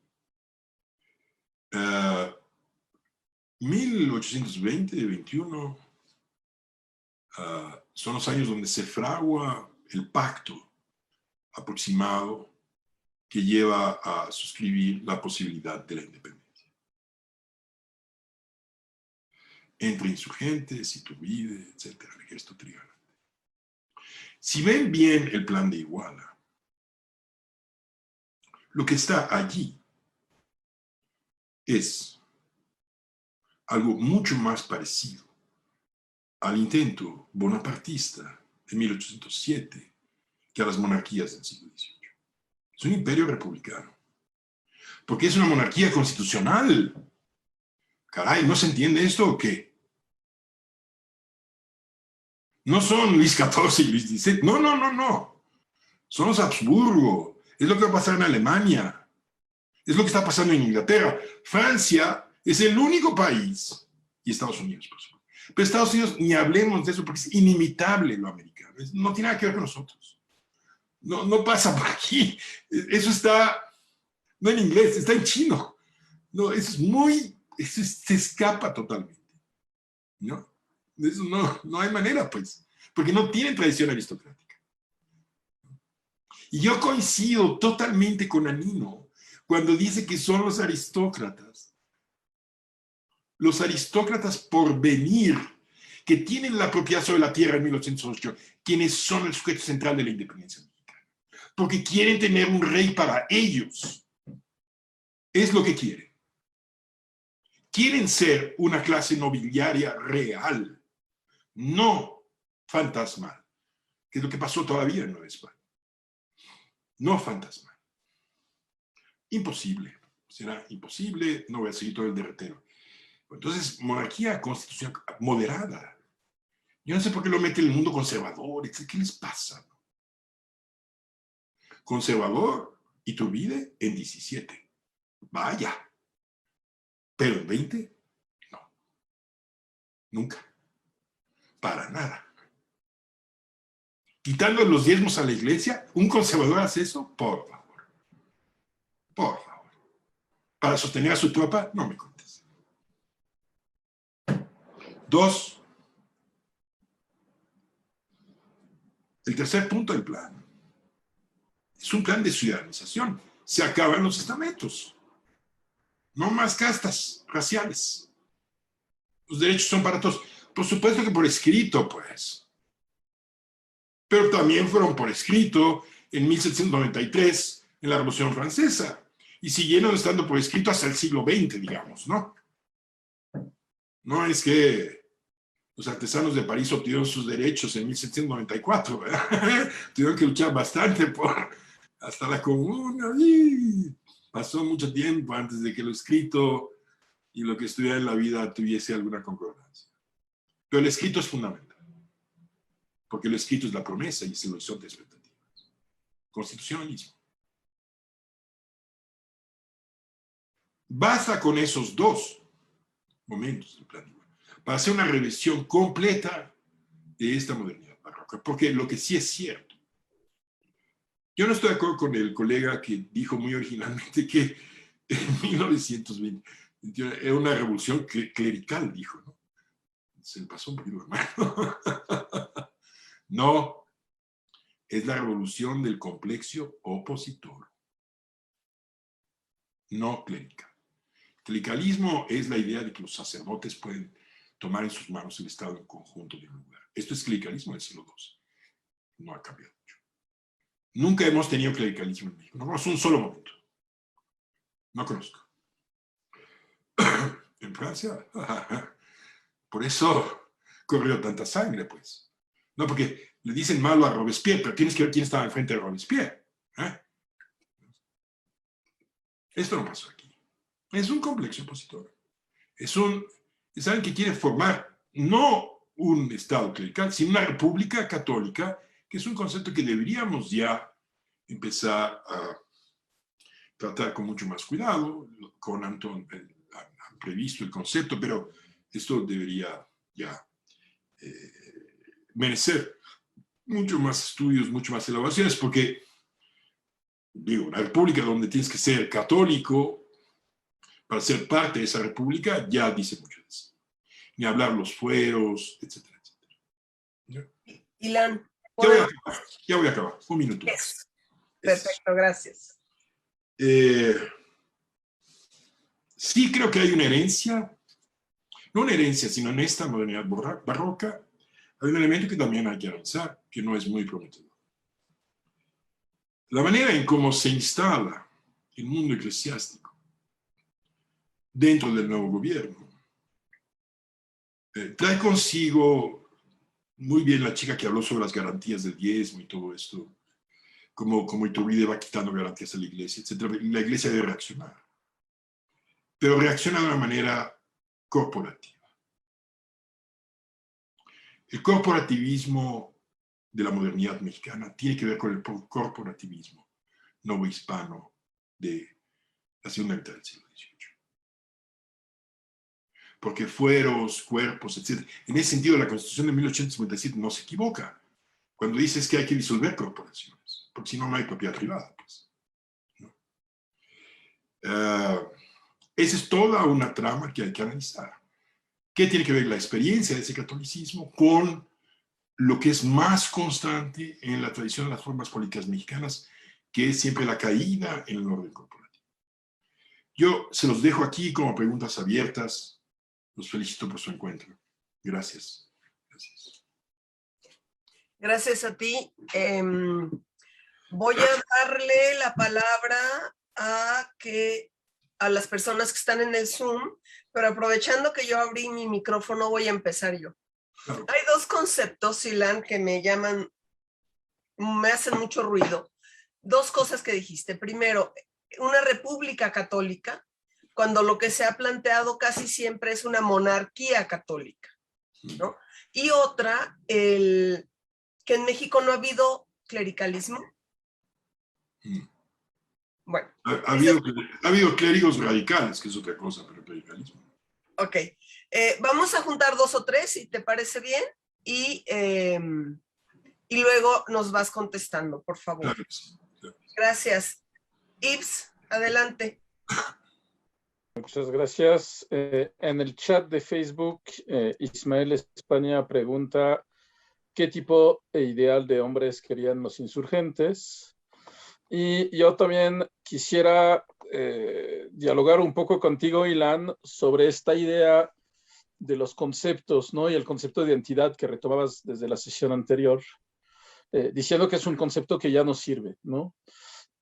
B: 1820-21 son los años donde se fragua el pacto aproximado que lleva a suscribir la posibilidad de la independencia. Entre insurgentes, Iturbide, etcétera, el ejército trigarante. Si ven bien el plan de Iguala, lo que está allí es algo mucho más parecido al intento bonapartista de 1807 que a las monarquías del siglo XVIII. Es un imperio republicano, porque es una monarquía constitucional. Caray, ¿no se entiende esto o qué? No son Luis XIV y Luis XVI, no. Son los Habsburgo. Es lo que va a pasar en Alemania. Es lo que está pasando en Inglaterra. Francia es el único país, y Estados Unidos, por supuesto. Pero Estados Unidos, ni hablemos de eso, porque es inimitable lo americano. No tiene nada que ver con nosotros. No pasa por aquí. Eso está, no en inglés, está en chino. No, eso se escapa totalmente. ¿No? Eso no hay manera, pues, porque no tienen tradición aristocrática. Y yo coincido totalmente con Anino cuando dice que son los aristócratas por venir, que tienen la propiedad sobre la tierra en 1808, quienes son el sujeto central de la independencia mexicana. Porque quieren tener un rey para ellos. Es lo que quieren. Quieren ser una clase nobiliaria real, no fantasmal, que es lo que pasó todavía en Nueva España. No fantasmal. Imposible. Será imposible, no voy a seguir todo el derretero. Entonces, monarquía constitucional moderada. Yo no sé por qué lo mete en el mundo conservador. ¿Qué les pasa? Conservador, Iturbide en 17. Vaya. Pero en 20, no. Nunca. Para nada. Quitando los diezmos a la iglesia, ¿un conservador hace eso? Por favor. Por favor. Para sostener a su tropa, no me contes. 2. El tercer punto del plan. Es un plan de ciudadanización. Se acaban los estamentos. No más castas raciales. Los derechos son para todos. Por supuesto que por escrito, pues. Pero también fueron por escrito en 1793, en la Revolución Francesa. Y siguieron estando por escrito hasta el siglo XX, digamos, ¿no? No es que los artesanos de París obtuvieron sus derechos en 1794, ¿verdad? Tuvieron que luchar bastante hasta la Comuna. Y pasó mucho tiempo antes de que lo escrito y lo que estuviera en la vida tuviese alguna concordancia. Pero el escrito es fundamental. Porque lo escrito es la promesa y es el horizonte de expectativas. Constitucionalismo. Basta con esos dos momentos del plan igual para hacer una revisión completa de esta modernidad barroca. Porque lo que sí es cierto, yo no estoy de acuerdo con el colega que dijo muy originalmente que en 1920 era una revolución clerical, dijo, ¿no? Se le pasó un poquito de mano. No, es la revolución del complejo opositor, no clerical. Clericalismo es la idea de que los sacerdotes pueden tomar en sus manos el Estado en conjunto de un lugar. Esto es clericalismo del siglo XII. No ha cambiado mucho. Nunca hemos tenido clericalismo en México. No conozco un solo momento. No conozco. En Francia, por eso corrió tanta sangre, pues. No, porque le dicen malo a Robespierre, pero tienes que ver quién estaba enfrente de Robespierre. Esto no pasó aquí. Es un complejo opositor. Es alguien que quiere formar no un Estado clerical, sino una república católica, que es un concepto que deberíamos ya empezar a tratar con mucho más cuidado. Con Antón han previsto el concepto, pero esto debería ya merecer mucho más estudios, mucho más elaboraciones, porque, digo, una república donde tienes que ser católico, para ser parte de esa república, ya dice mucho de eso. Ni hablar los fueros, etcétera, etcétera.
A: Ilan,
B: Ya voy a acabar. Un minuto más.
A: Yes. Perfecto, gracias.
B: Sí creo que hay una herencia, no una herencia, sino en esta modernidad barroca, hay un elemento que también hay que analizar, que no es muy prometedor. La manera en cómo se instala el mundo eclesiástico dentro del nuevo gobierno trae consigo muy bien la chica que habló sobre las garantías del diezmo y todo esto, como Iturbide va quitando garantías a la iglesia, etc. La iglesia debe reaccionar, pero reacciona de una manera corporativa. El corporativismo de la modernidad mexicana tiene que ver con el corporativismo novohispano de la segunda mitad del siglo XVIII. Porque fueros, cuerpos, etc. En ese sentido, la Constitución de 1857 no se equivoca cuando dice que hay que disolver corporaciones, porque si no, no hay propiedad privada. Pues, ¿no? Esa es toda una trama que hay que analizar. ¿Qué tiene que ver la experiencia de ese catolicismo con lo que es más constante en la tradición de las formas políticas mexicanas, que es siempre la caída en el orden corporativo? Yo se los dejo aquí como preguntas abiertas. Los felicito por su encuentro. Gracias. Gracias.
A: Gracias a ti. Voy a darle la palabra a las personas que están en el Zoom, pero aprovechando que yo abrí mi micrófono, voy a empezar yo. Claro. Hay dos conceptos, Ilan, que me hacen mucho ruido. Dos cosas que dijiste. Primero, una república católica, cuando lo que se ha planteado casi siempre es una monarquía católica, ¿no? Y otra, que en México no ha habido clericalismo. Bueno.
B: Ha habido clérigos radicales, que es otra cosa, pero clericalismo.
A: Ok. Vamos a juntar dos o tres, si te parece bien, y luego nos vas contestando, por favor. Claro que sí, claro que sí. Gracias. Ibs, adelante.
C: Muchas gracias. En el chat de Facebook, Ismael España pregunta qué tipo ideal de hombres querían los insurgentes. Y yo también quisiera dialogar un poco contigo, Ilan, sobre esta idea de los conceptos, ¿no? Y el concepto de identidad que retomabas desde la sesión anterior, diciendo que es un concepto que ya no sirve, ¿no?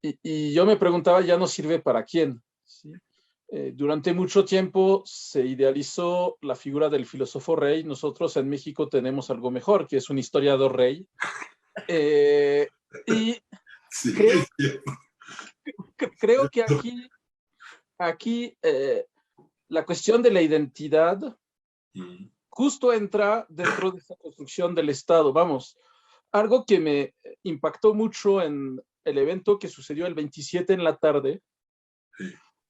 C: Y yo me preguntaba, ¿ya no sirve para quién? ¿Sí? Durante mucho tiempo se idealizó la figura del filósofo rey. Nosotros en México tenemos algo mejor, que es un historiador rey. Y sí, creo que aquí la cuestión de la identidad justo entra dentro de esa construcción del Estado. Vamos, algo que me impactó mucho en el evento que sucedió el 27 en la tarde,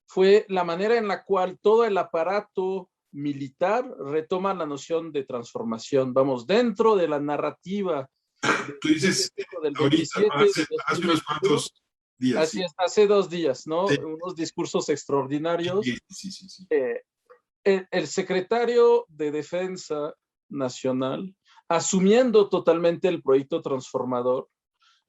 C: fue la manera en la cual todo el aparato militar retoma la noción de transformación. Vamos, dentro de la narrativa.
B: Tú dices, del 27, hace unos cuantos días.
C: Así es, hace 2 días, ¿no? Sí. Unos discursos extraordinarios.
B: Sí.
C: El secretario de Defensa Nacional, asumiendo totalmente el proyecto transformador,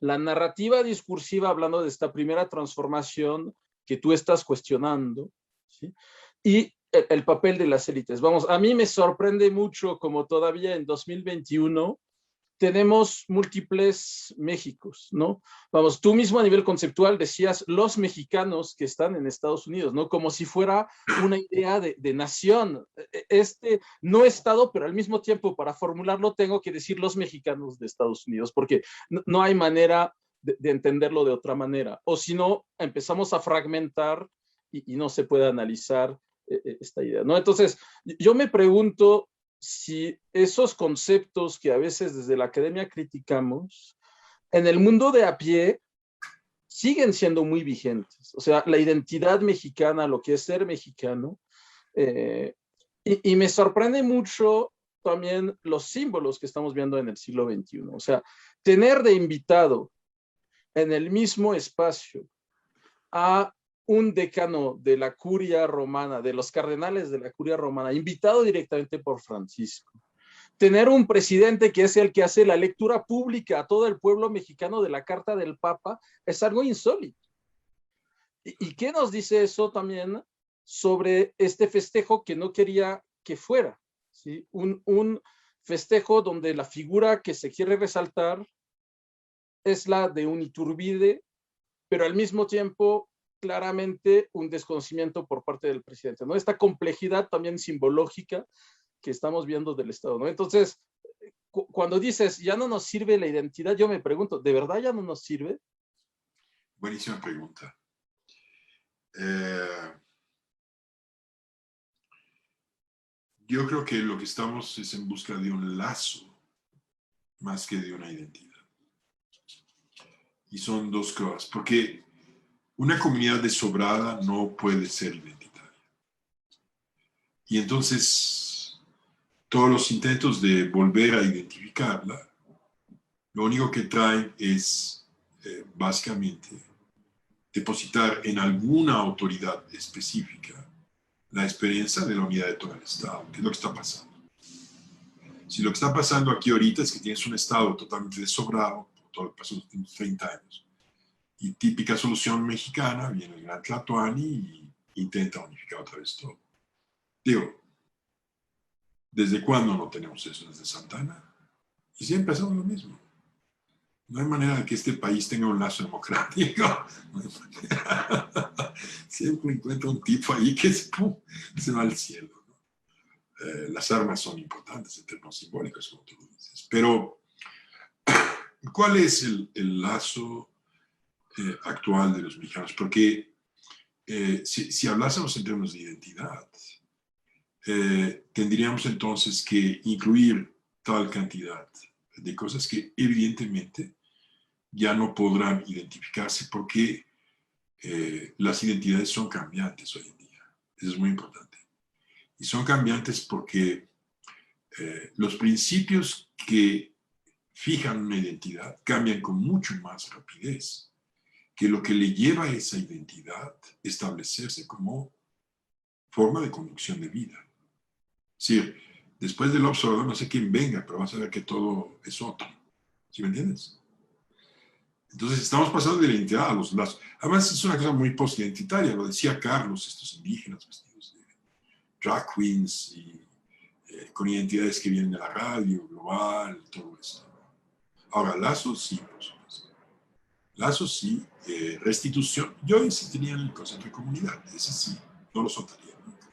C: la narrativa discursiva hablando de esta primera transformación que tú estás cuestionando, ¿sí? Y el papel de las élites. Vamos, a mí me sorprende mucho como todavía en 2021 tenemos múltiples Méxicos, ¿no? Vamos, tú mismo a nivel conceptual decías los mexicanos que están en Estados Unidos, ¿no? Como si fuera una idea de nación. No Estado, pero al mismo tiempo para formularlo tengo que decir los mexicanos de Estados Unidos, porque no hay manera de entenderlo de otra manera. O si no, empezamos a fragmentar y no se puede analizar esta idea, ¿no? Entonces, yo me pregunto si esos conceptos que a veces desde la academia criticamos, en el mundo de a pie siguen siendo muy vigentes. O sea, la identidad mexicana, lo que es ser mexicano, y me sorprende mucho también los símbolos que estamos viendo en el siglo XXI. O sea, tener de invitado en el mismo espacio a un decano de la curia romana, de los cardenales de la curia romana, invitado directamente por Francisco. Tener un presidente que es el que hace la lectura pública a todo el pueblo mexicano de la carta del Papa es algo insólito. ¿Y qué nos dice eso también sobre este festejo que no quería que fuera? ¿Sí? Un festejo donde la figura que se quiere resaltar es la de un Iturbide, pero al mismo tiempo claramente un desconocimiento por parte del presidente, ¿no? Esta complejidad también simbológica que estamos viendo del Estado, ¿no? Entonces, cuando dices, ya no nos sirve la identidad, yo me pregunto, ¿de verdad ya no nos sirve?
B: Buenísima pregunta. Yo creo que lo que estamos es en busca de un lazo más que de una identidad. Y son dos cosas, porque una comunidad desobrada no puede ser identitaria. Y entonces, todos los intentos de volver a identificarla, lo único que traen es básicamente depositar en alguna autoridad específica la experiencia de la unidad de todo el Estado, que es lo que está pasando. Si lo que está pasando aquí ahorita es que tienes un Estado totalmente desobrado, por todo lo que pasó en los últimos 30 años, y típica solución mexicana, viene el gran Tlatoani y intenta unificar otra vez todo. Digo, ¿desde cuándo no tenemos eso? Desde Santana. Y siempre hacemos lo mismo. No hay manera de que este país tenga un lazo democrático. No hay manera. Siempre encuentra un tipo ahí que se va al cielo, ¿no? Las armas son importantes en términos simbólicos, como tú dices. Pero, ¿cuál es el lazo actual de los mexicanos? Porque si hablásemos en términos de identidad, tendríamos entonces que incluir tal cantidad de cosas que evidentemente ya no podrán identificarse porque las identidades son cambiantes hoy en día. Eso es muy importante. Y son cambiantes porque los principios que fijan una identidad cambian con mucho más rapidez que lo que le lleva a esa identidad establecerse como forma de conducción de vida. Es decir, después del observador no sé quién venga, pero vas a ver que todo es otro. ¿Sí me entiendes? Entonces estamos pasando de la identidad a los lazos. Además es una cosa muy post-identitaria, lo decía Carlos, estos indígenas vestidos de drag queens y con identidades que vienen de la radio, global, todo esto. Ahora, lazos sí, por supuesto. Lazos sí, restitución. Yo insistiría en el concepto de comunidad, ese sí, no lo soltaría nunca.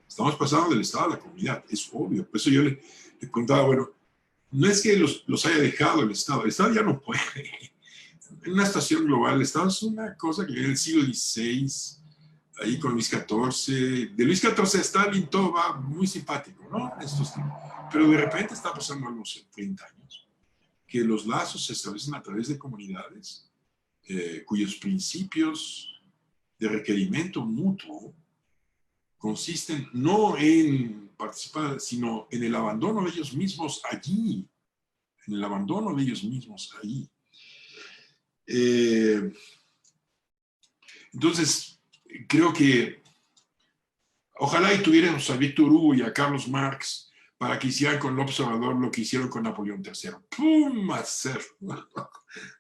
B: Estamos pasando del Estado a la comunidad, es obvio. Por eso yo le contaba, bueno, no es que los haya dejado el Estado ya no puede. En una estación global, el Estado es una cosa que viene del siglo XVI, ahí con Luis XIV. De Luis XIV a Stalin todo va muy simpático, ¿no? Pero de repente está pasando algo hace 30 años, que los lazos se establecen a través de comunidades cuyos principios de requerimiento mutuo consisten no en participar, sino en el abandono de ellos mismos allí, en el abandono de ellos mismos ahí. Entonces, creo que ojalá y tuviéramos a Víctor Hugo y a Carlos Marx para que hicieran con el observador lo que hicieron con Napoleón III. ¡Pum! Hacer.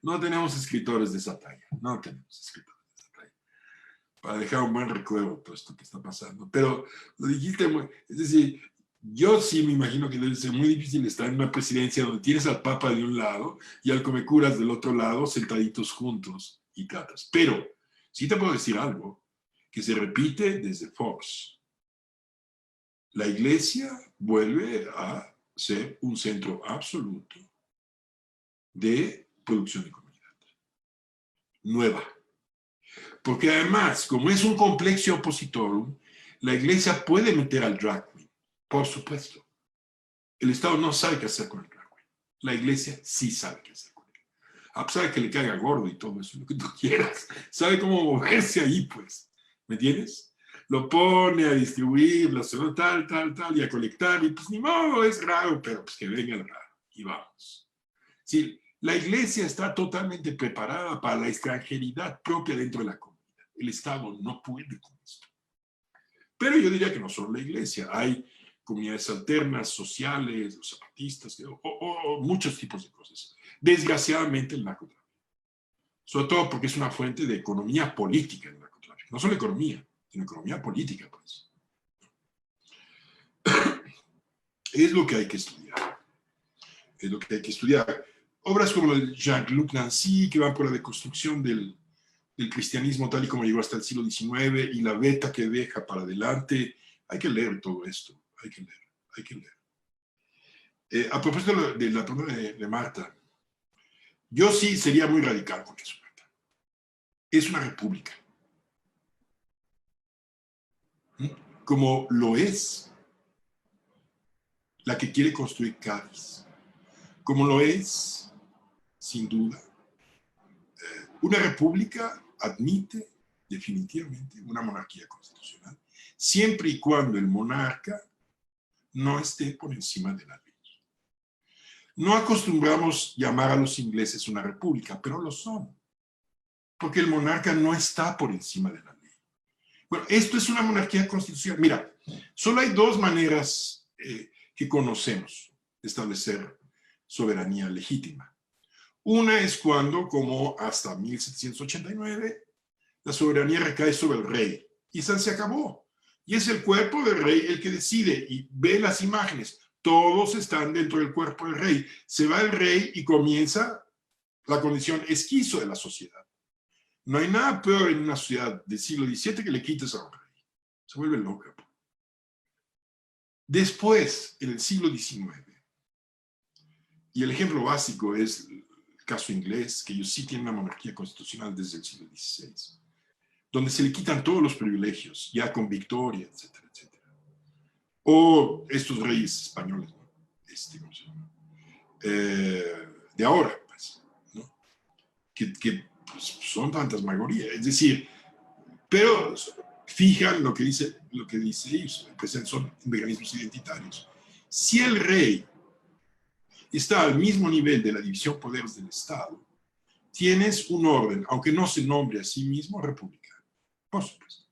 B: No tenemos escritores de esa talla. No tenemos escritores de esa talla. Para dejar un buen recuerdo de todo esto que está pasando. Pero lo dijiste, es decir, yo sí me imagino que debe ser muy difícil estar en una presidencia donde tienes al Papa de un lado y al Comecuras del otro lado, sentaditos juntos y tratas. Pero sí te puedo decir algo que se repite desde Fox. La Iglesia vuelve a ser un centro absoluto de producción de comunidad. Nueva. Porque además, como es un complexo opositorum, la Iglesia puede meter al drag queen. Por supuesto. El Estado no sabe qué hacer con el drag queen. La Iglesia sí sabe qué hacer con él. A pesar de que le caiga gordo y todo eso, lo que tú quieras. Sabe cómo moverse ahí, pues. ¿Me entiendes? Lo pone a distribuir, tal, y a colectar. Y pues ni modo, es raro, pero pues que venga el raro. Y vamos. Sí, la Iglesia está totalmente preparada para la extranjeridad propia dentro de la comunidad. El Estado no puede con esto. Pero yo diría que no solo la iglesia, hay comunidades alternas, sociales, los zapatistas, o muchos tipos de cosas. Desgraciadamente el narcotráfico. Sobre todo porque es una fuente de economía política el narcotráfico. No solo economía, sino economía política, pues. Es lo que hay que estudiar. Es lo que hay que estudiar. Obras como la de Jean-Luc Nancy, que van por la deconstrucción del cristianismo tal y como llegó hasta el siglo XIX y la veta que deja para adelante. Hay que leer todo esto. Hay que leer. Hay que leer. A propósito de la pregunta de Marta, yo sí sería muy radical con eso, Marta. Es una república. Como lo es la que quiere construir Cádiz. Como lo es, sin duda, una república admite definitivamente una monarquía constitucional, siempre y cuando el monarca no esté por encima de la ley. No acostumbramos llamar a los ingleses una república, pero lo son, porque el monarca no está por encima de la ley. Bueno, esto es una monarquía constitucional. Mira, solo hay dos maneras que conocemos de establecer soberanía legítima. Una es cuando, como hasta 1789, la soberanía recae sobre el rey y se acabó. Y es el cuerpo del rey el que decide y ve las imágenes. Todos están dentro del cuerpo del rey. Se va el rey y comienza la condición esquizo de la sociedad. No hay nada peor en una sociedad del siglo XVII que le quites a un rey. Se vuelve loca. Después, en el siglo XIX, y el ejemplo básico es el caso inglés, que ellos sí tienen una monarquía constitucional desde el siglo XVI, donde se le quitan todos los privilegios, ya con victoria, etcétera, etcétera. O estos reyes españoles, ¿no? ¿Cómo se llama? De ahora, pues, ¿no? Que pues, son fantasmagoría. Es decir, pero fijan lo que dice ellos, pues son mecanismos identitarios. Si el rey está al mismo nivel de la división de poderes del Estado, tienes un orden, aunque no se nombre a sí mismo, republicano. Por supuesto.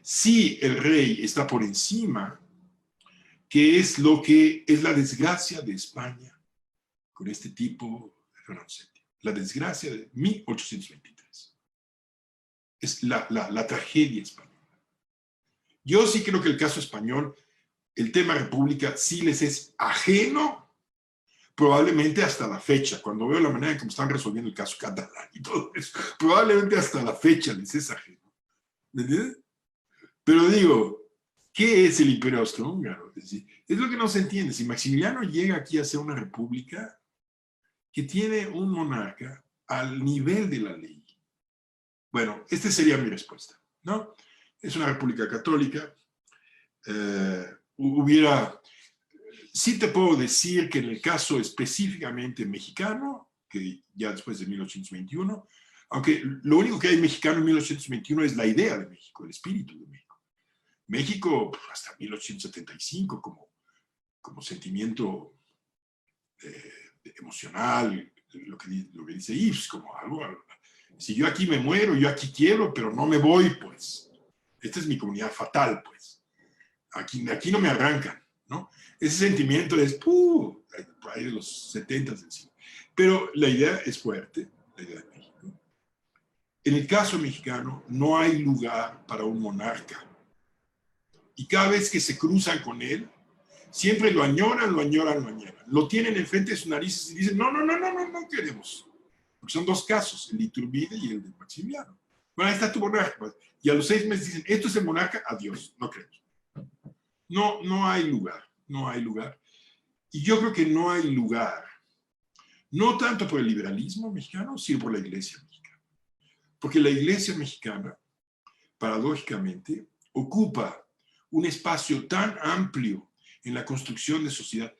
B: Si el rey está por encima, que es lo que es la desgracia de España con este tipo de Fernando VII. La desgracia de 1823. Es la tragedia española. Yo sí creo que el caso español, el tema república, sí les es ajeno, probablemente hasta la fecha, cuando veo la manera en cómo están resolviendo el caso catalán y todo eso, probablemente hasta la fecha les es ajeno. ¿Me entiendes? Pero digo, ¿qué es el Imperio Austrohúngaro? Es decir, es lo que no se entiende. Si Maximiliano llega aquí a ser una república que tiene un monarca al nivel de la ley. Bueno, esta sería mi respuesta, ¿no? Es una república católica. Sí te puedo decir que en el caso específicamente mexicano, que ya después de 1821, aunque lo único que hay mexicano en 1821 es la idea de México, el espíritu de México. México hasta 1875 como sentimiento emocional, lo que dice Ives, como algo, si yo aquí me muero, yo aquí quiero, pero no me voy, pues. Esta es mi comunidad fatal, pues. Aquí no me arrancan, ¿no? Ese sentimiento es, por ahí de los 70 del siglo. Pero la idea es fuerte, la idea de México. En el caso mexicano, no hay lugar para un monarca. Y cada vez que se cruzan con él, siempre lo añoran, lo añoran, lo añoran. Lo tienen enfrente de sus narices y dicen, no queremos. Porque son dos casos, el de Iturbide y el de Maximiliano. Bueno, ahí está tu monarca. Y a los 6 meses dicen, esto es el monarca, adiós, no queremos. No hay lugar, no hay lugar. Y yo creo que no hay lugar, no tanto por el liberalismo mexicano, sino por la iglesia mexicana. Porque la iglesia mexicana, paradójicamente, ocupa un espacio tan amplio en la construcción de sociedad.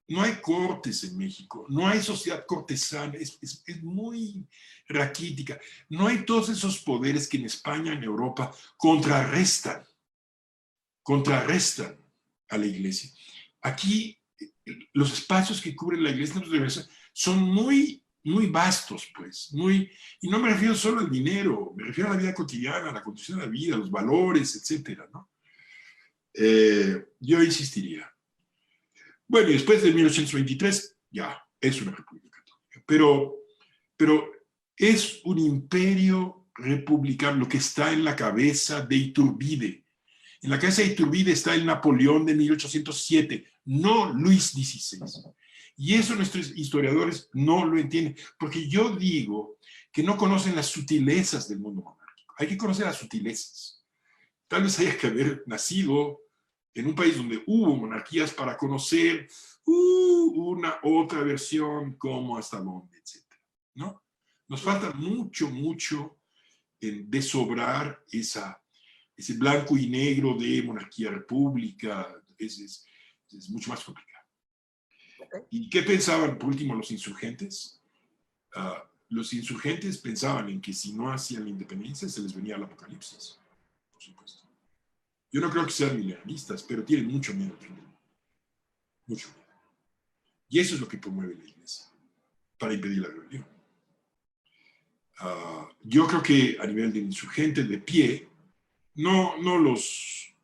B: No hay cortes en México, no hay sociedad cortesana, es muy raquítica. No hay todos esos poderes que en España, en Europa, contrarrestan a la iglesia. Aquí, los espacios que cubren la iglesia son muy muy vastos, pues, y no me refiero solo al dinero, me refiero a la vida cotidiana, a la condición de la vida, los valores, etcétera, ¿no? Yo insistiría. Bueno, y después de 1823, ya, es una república católica, pero es un imperio republicano, lo que está en la cabeza de Iturbide. En la cabeza de Iturbide está el Napoleón de 1807, no Luis XVI. Y eso nuestros historiadores no lo entienden, porque yo digo que no conocen las sutilezas del mundo monárquico. Hay que conocer las sutilezas. Tal vez haya que haber nacido en un país donde hubo monarquías para conocer una otra versión, como hasta dónde, etc. ¿No? Nos falta mucho, mucho en desobrar ese blanco y negro de monarquía-república. Es mucho más complicado. ¿Y qué pensaban, por último, los insurgentes? Los insurgentes pensaban en que si no hacían la independencia se les venía el apocalipsis, por supuesto. Yo no creo que sean milenaristas, pero tienen mucho miedo. Mucho miedo. Y eso es lo que promueve la Iglesia, para impedir la rebelión. Yo creo que a nivel de insurgentes de pie, no los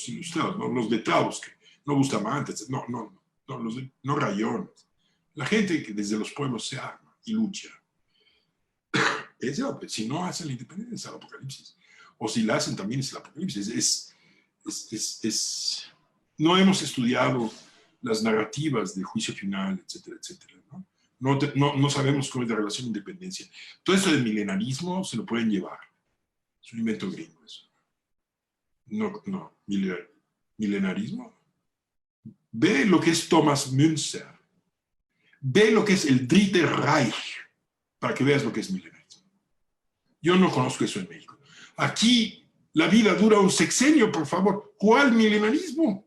B: ilustrados, no los letrados, que no Bustamante, no Rayón, la gente que desde los pueblos se arma y lucha. Si no hacen la independencia es el apocalipsis, o si la hacen también es el apocalipsis. No hemos estudiado las narrativas de juicio final, etcétera, etcétera, ¿no? No sabemos cómo es la relación de independencia. Todo esto del milenarismo se lo pueden llevar. Es un invento gringo eso. No, milenarismo. Ve lo que es Thomas Münzer. Ve lo que es el Dritte Reich, para que veas lo que es milenarismo. Yo no conozco eso en México. Aquí la vida dura un sexenio, por favor. ¿Cuál milenarismo?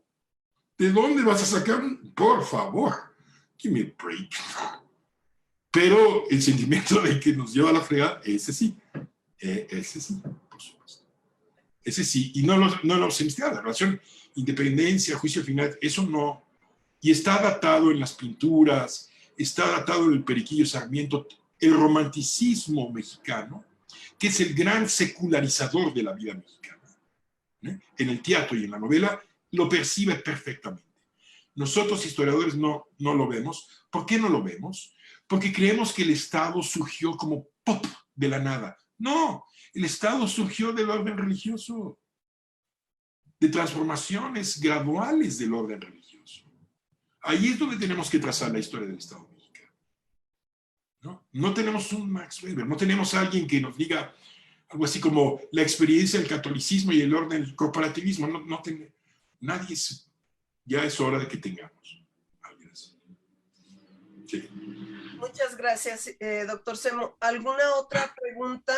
B: ¿De dónde vas a sacar? Por favor, give me a break. Pero el sentimiento de que nos lleva a la fregada, ese sí, por supuesto. Ese sí, y no nos investiga la relación independencia, juicio final, eso no. Y está datado en las pinturas, está datado en el Periquillo Sarmiento, el romanticismo mexicano, que es el gran secularizador de la vida mexicana. En el teatro y en la novela lo percibe perfectamente. Nosotros, historiadores, no lo vemos. ¿Por qué no lo vemos? Porque creemos que el Estado surgió como pop de la nada. No, el Estado surgió del orden religioso, de transformaciones graduales del orden religioso. Ahí es donde tenemos que trazar la historia del Estado mexicano. No tenemos un Max Weber, no tenemos a alguien que nos diga algo así como la experiencia del catolicismo y el orden del corporativismo. Nadie ya es hora de que tengamos. Sí.
A: Muchas gracias, doctor Semo. ¿Alguna otra pregunta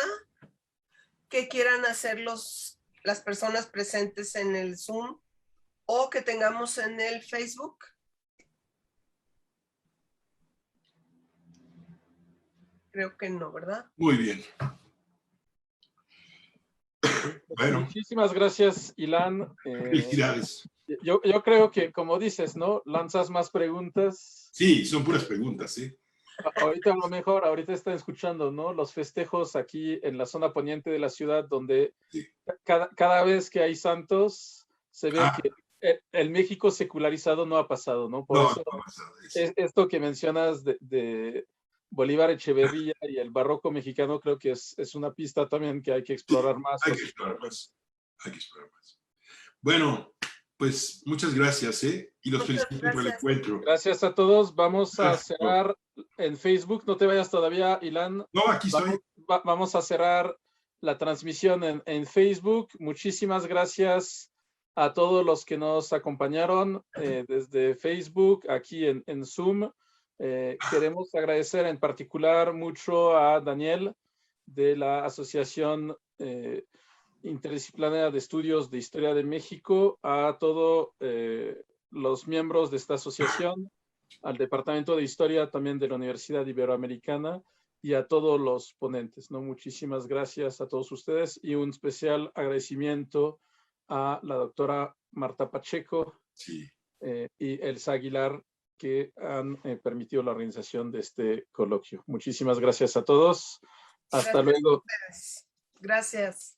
A: que quieran hacer las personas presentes en el Zoom o que tengamos en el Facebook? Creo que no, ¿verdad?
B: Muy bien. Bueno.
C: Muchísimas gracias, Ilan.
B: Felicidades.
C: Yo creo que, como dices, ¿no? Lanzas más preguntas.
B: Sí, son puras preguntas, ¿sí?
C: Ahorita a lo mejor, ahorita están escuchando, ¿no? Los festejos aquí en la zona poniente de la ciudad, donde sí, cada vez que hay santos, se ve que el México secularizado no ha pasado, ¿no? Por eso
B: no ha pasado
C: esto que mencionas de Bolívar Echeverría y el barroco mexicano, creo que es una pista también que hay que explorar más.
B: Hay que explorar más. Hay que explorar más. Bueno, pues muchas gracias, y los felicito por el encuentro.
C: Gracias a todos. Vamos a cerrar en Facebook. No te vayas todavía, Ilan.
B: No, aquí estoy.
C: Vamos a cerrar la transmisión en Facebook. Muchísimas gracias a todos los que nos acompañaron desde Facebook, aquí en Zoom. Queremos agradecer en particular mucho a Daniel de la Asociación Interdisciplinaria de Estudios de Historia de México, a todos los miembros de esta asociación, al Departamento de Historia también de la Universidad Iberoamericana y a todos los ponentes, ¿no? Muchísimas gracias a todos ustedes y un especial agradecimiento a la doctora Marta Pacheco
B: sí,
C: y Elsa Aguilar, que han permitido la organización de este coloquio. Muchísimas gracias a todos. Hasta luego.
A: Gracias.